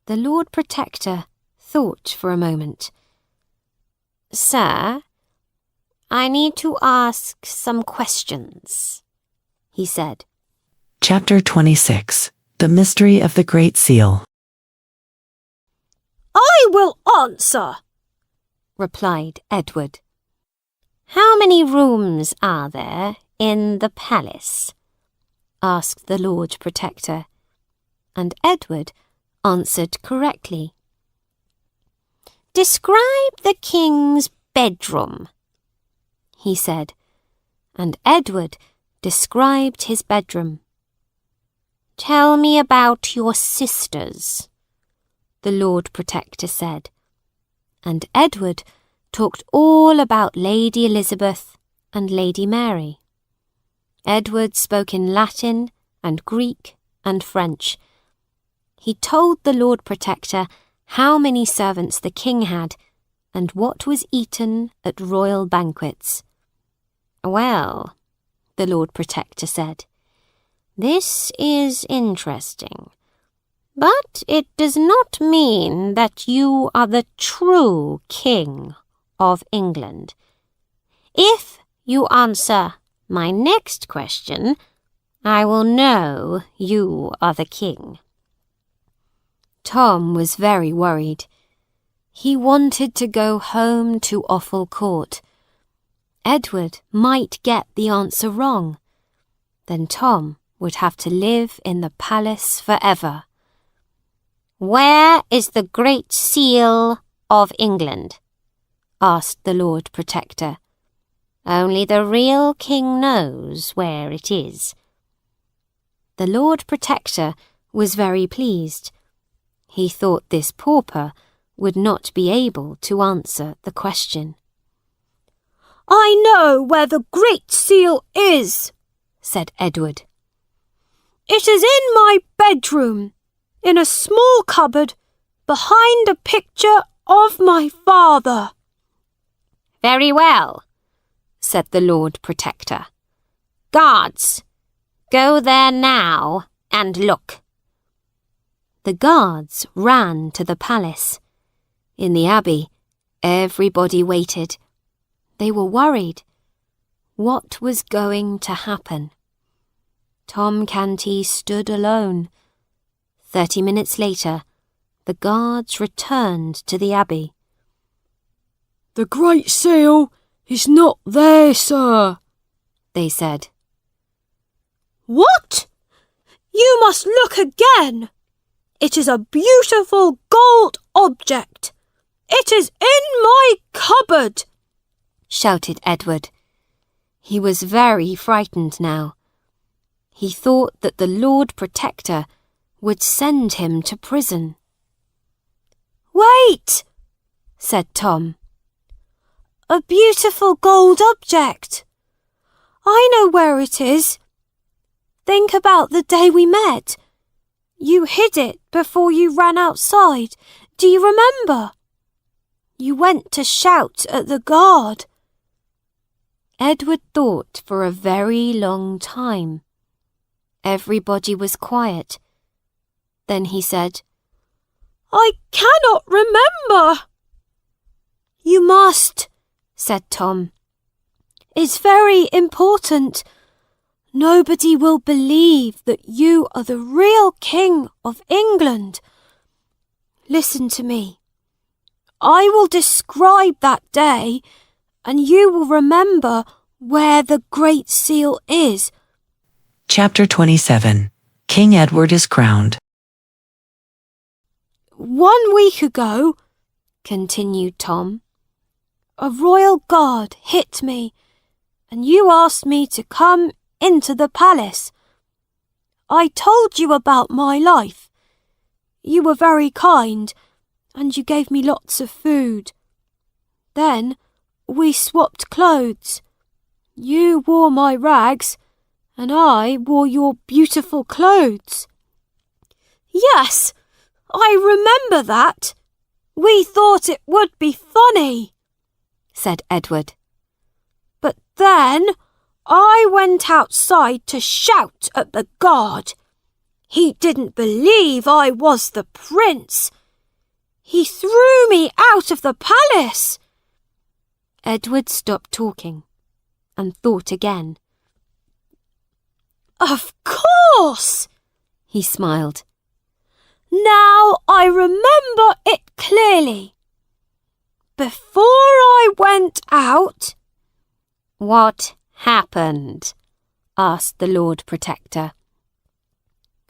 The Lord Protector thought for a moment. "Sir, I need to ask some questions," he said. Chapter 26. The Mystery of the Great Seal. "I will answer," replied Edward. "How many rooms are there in the palace?" asked the Lord Protector, and Edward answered correctly. "Describe the king's bedroom," he said, and Edward described his bedroom. "Tell me about your sisters," the Lord Protector said, and Edward talked all about Lady Elizabeth and Lady Mary. Edward spoke in Latin and Greek and French. He told the Lord Protector how many servants the king had and what was eaten at royal banquets. "Well," the Lord Protector said, "this is interesting, but it does not mean that you are the true King of England. If you answer my next question, I will know you are the king." Tom was very worried. He wanted to go home to Offal Court. Edward might get the answer wrong. Then Tom would have to live in the palace forever. "Where is the Great Seal of England?" asked the Lord Protector. "Only the real king knows where it is." The Lord Protector was very pleased. He thought this pauper would not be able to answer the question. "I know where the Great Seal is," said Edward. "It is in my bedroom, in a small cupboard behind a picture of my father." "Very well," said the Lord Protector. "Guards, go there now and look." The guards ran to the palace. In the abbey, everybody waited. They were worried. What was going to happen? Tom Canty stood alone. 30 minutes later, the guards returned to the abbey. "The Great Seal is not there, sir," they said. "What? You must look again. It is a beautiful gold object. It is in my cupboard," shouted Edward. He was very frightened now. He thought that the Lord Protector would send him to prison. "Wait," said Tom. "A beautiful gold object. I know where it is. Think about the day we met. You hid it before you ran outside. Do you remember? You went to shout at the guard. Edward thought for a very long time. Everybody was quiet. Then he said, I cannot remember. You must, said Tom. It's very important. Nobody will believe that you are the real King of England. Listen to me. I will describe that day, and you will remember where the Great Seal is. Chapter 27. King Edward is crowned. 1 week ago, continued Tom, a royal guard hit me, and you asked me to come into the palace. I told you about my life. You were very kind, and you gave me lots of food. Then we swapped clothes. You wore my rags, and I wore your beautiful clothes. Yes, I remember that. We thought it would be funny, said Edward. But then I went outside to shout at the guard. He didn't believe I was the prince. He threw me out of the palace. Edward stopped talking and thought again. Of course, he smiled. Now I remember it clearly. Before I went out... What happened? Asked the Lord Protector.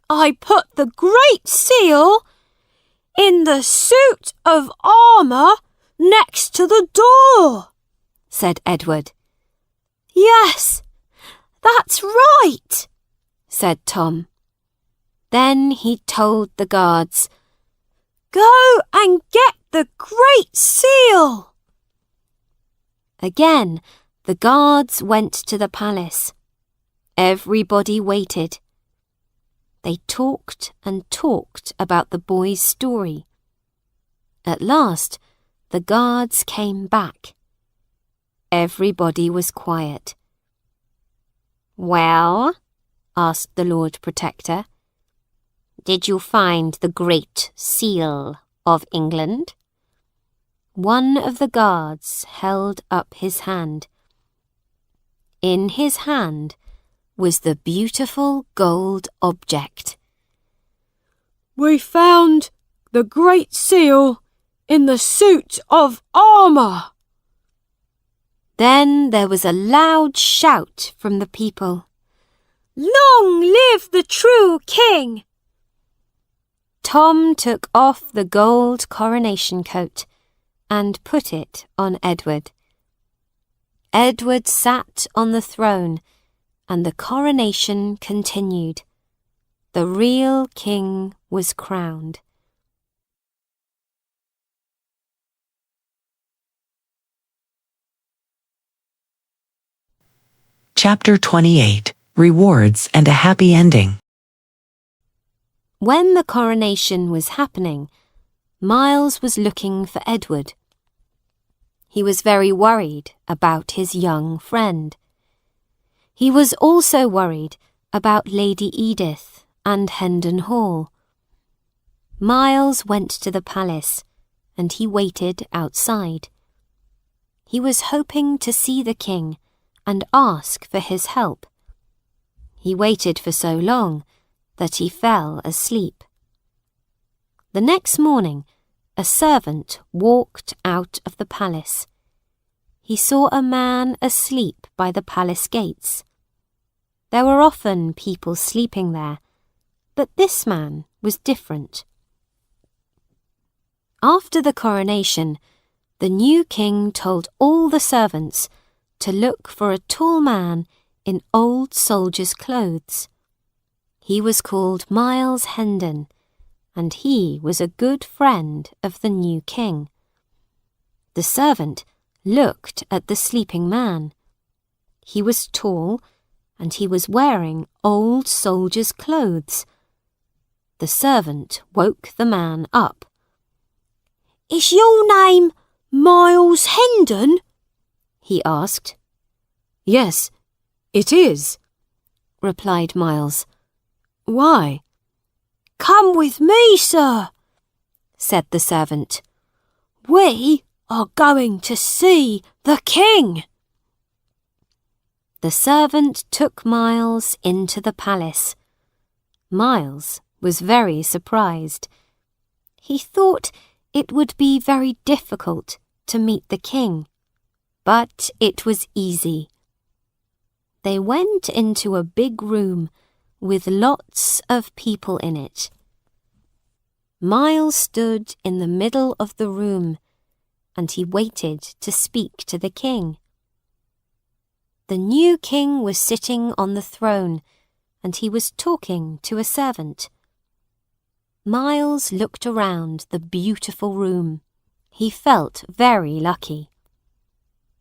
I put the Great Seal in the suit of armour next to the door, said Edward. Yes, that's right, said Tom. Then he told the guards, Go and get the Great Seal. Again, the guards went to the palace. Everybody waited. They talked and talked about the boy's story. At last, the guards came back. Everybody was quiet. Well, asked the Lord Protector, did you find the Great Seal of England? One of the guards held up his hand. In his hand was the beautiful gold object. We found the Great Seal in the suit of armour. Then there was a loud shout from the people. Long live the true king! Tom took off the gold coronation coat and put it on Edward. Edward sat on the throne, and the coronation continued. The real king was crowned. Chapter 28. Rewards and a happy ending. When the coronation was happening, Miles was looking for Edward. He was very worried about his young friend. He was also worried about Lady Edith and Hendon Hall. Miles went to the palace, and he waited outside. He was hoping to see the king and ask for his help. He waited for so long that he fell asleep. The next morning, a servant walked out of the palace. He saw a man asleep by the palace gates. There were often people sleeping there, but this man was different. After the coronation, the new king told all the servants to look for a tall man in old soldier's clothes. He was called Miles Hendon, and he was a good friend of the new king. The servant looked at the sleeping man. He was tall, and he was wearing old soldier's clothes. The servant woke the man up. "Is your name Miles Hendon?" he asked. "Yes, it is," replied Miles. "Why?" "Come with me, sir," said the servant. "We are going to see the king." The servant took Miles into the palace. Miles was very surprised. He thought it would be very difficult to meet the king, but it was easy. They went into a big room with lots of people in it. Miles stood in the middle of the room, and he waited to speak to the king. The new king was sitting on the throne, and he was talking to a servant. Miles looked around the beautiful room. He felt very lucky.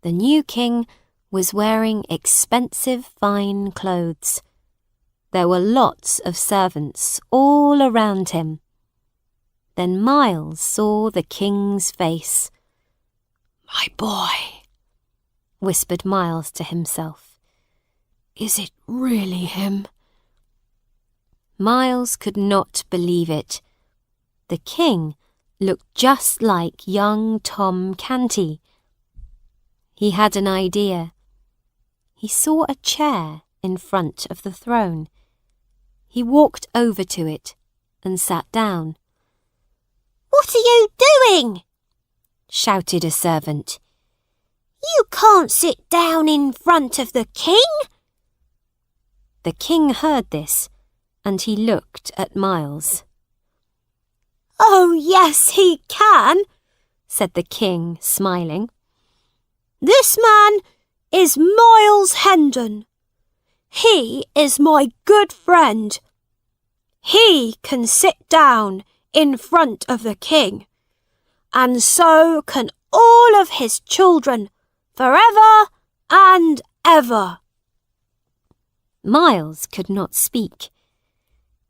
The new king was wearing expensive fine clothes. There were lots of servants all around him. Then Miles saw the king's face. "My boy," whispered Miles to himself. "Is it really him?" Miles could not believe it. The king looked just like young Tom Canty. He had an idea. He saw a chair in front of the throne. He walked over to it and sat down. "What are you doing?" shouted a servant. "You can't sit down in front of the king." The king heard this, and he looked at Miles. "Oh, yes, he can," said the king, smiling. "This man is Miles Hendon. He is my good friend. He can sit down in front of the king, and so can all of his children forever and ever." Miles could not speak.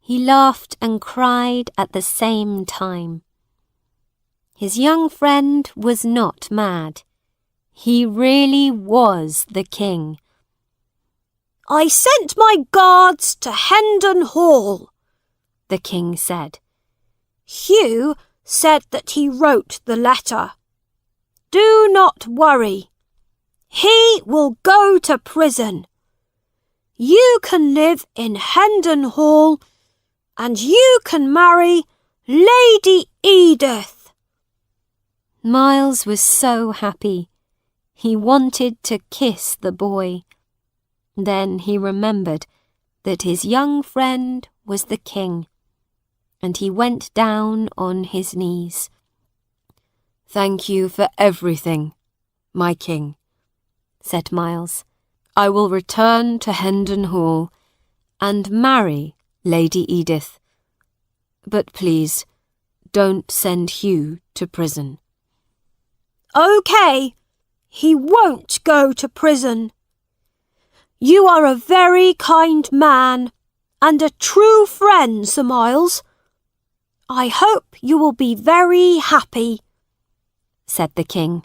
He laughed and cried at the same time. His young friend was not mad. He really was the king. "I sent my guards to Hendon Hall," the king said. "Hugh said that he wrote the letter. Do not worry. He will go to prison. You can live in Hendon Hall, and you can marry Lady Edith." Miles was so happy. He wanted to kiss the boy. Then he remembered that his young friend was the king, and he went down on his knees. "Thank you for everything, my king," said Miles. "I will return to Hendon Hall and marry Lady Edith. But please, don't send Hugh to prison." "OK, he won't go to prison. You are a very kind man and a true friend, Sir Miles. I hope you will be very happy," said the king.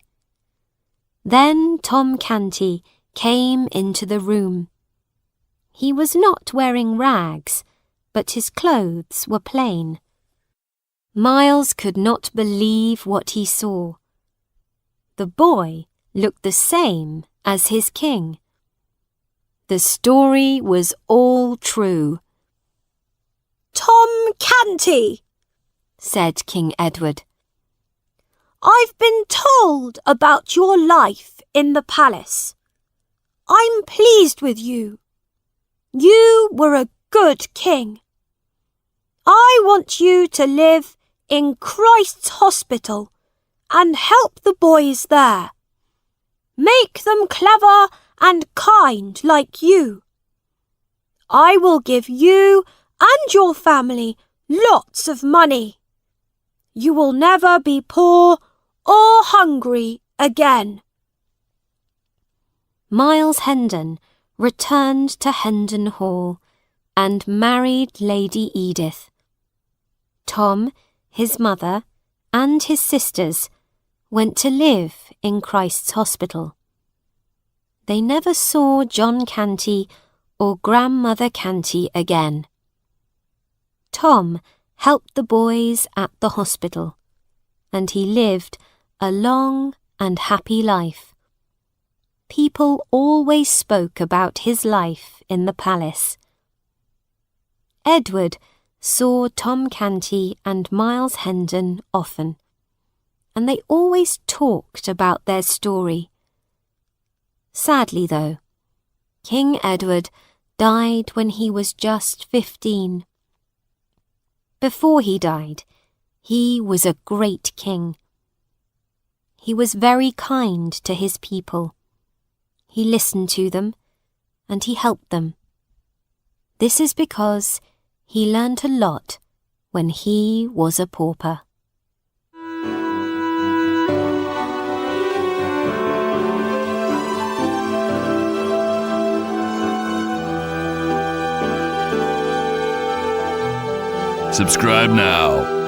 Then Tom Canty came into the room. He was not wearing rags, but his clothes were plain. Miles could not believe what he saw. The boy looked the same as his king. The story was all true. "Tom Canty," said King Edward. "I've been told about your life in the palace. I'm pleased with you. You were a good king. I want you to live in Christ's Hospital and help the boys there. Make them clever and kind like you. I will give you and your family lots of money. You will never be poor or hungry again." Miles Hendon returned to Hendon Hall and married Lady Edith. Tom, his mother, and his sisters went to live in Christ's hospital. They never saw John Canty or Grandmother Canty again. Tom helped the boys at the hospital, and he lived a long and happy life. People always spoke about his life in the palace. Edward saw Tom Canty and Miles Hendon often, and they always talked about their story. Sadly, though, King Edward died when he was just 15. Before he died, he was a great king. He was very kind to his people. He listened to them, and he helped them. This is because he learned a lot when he was a pauper. Subscribe now.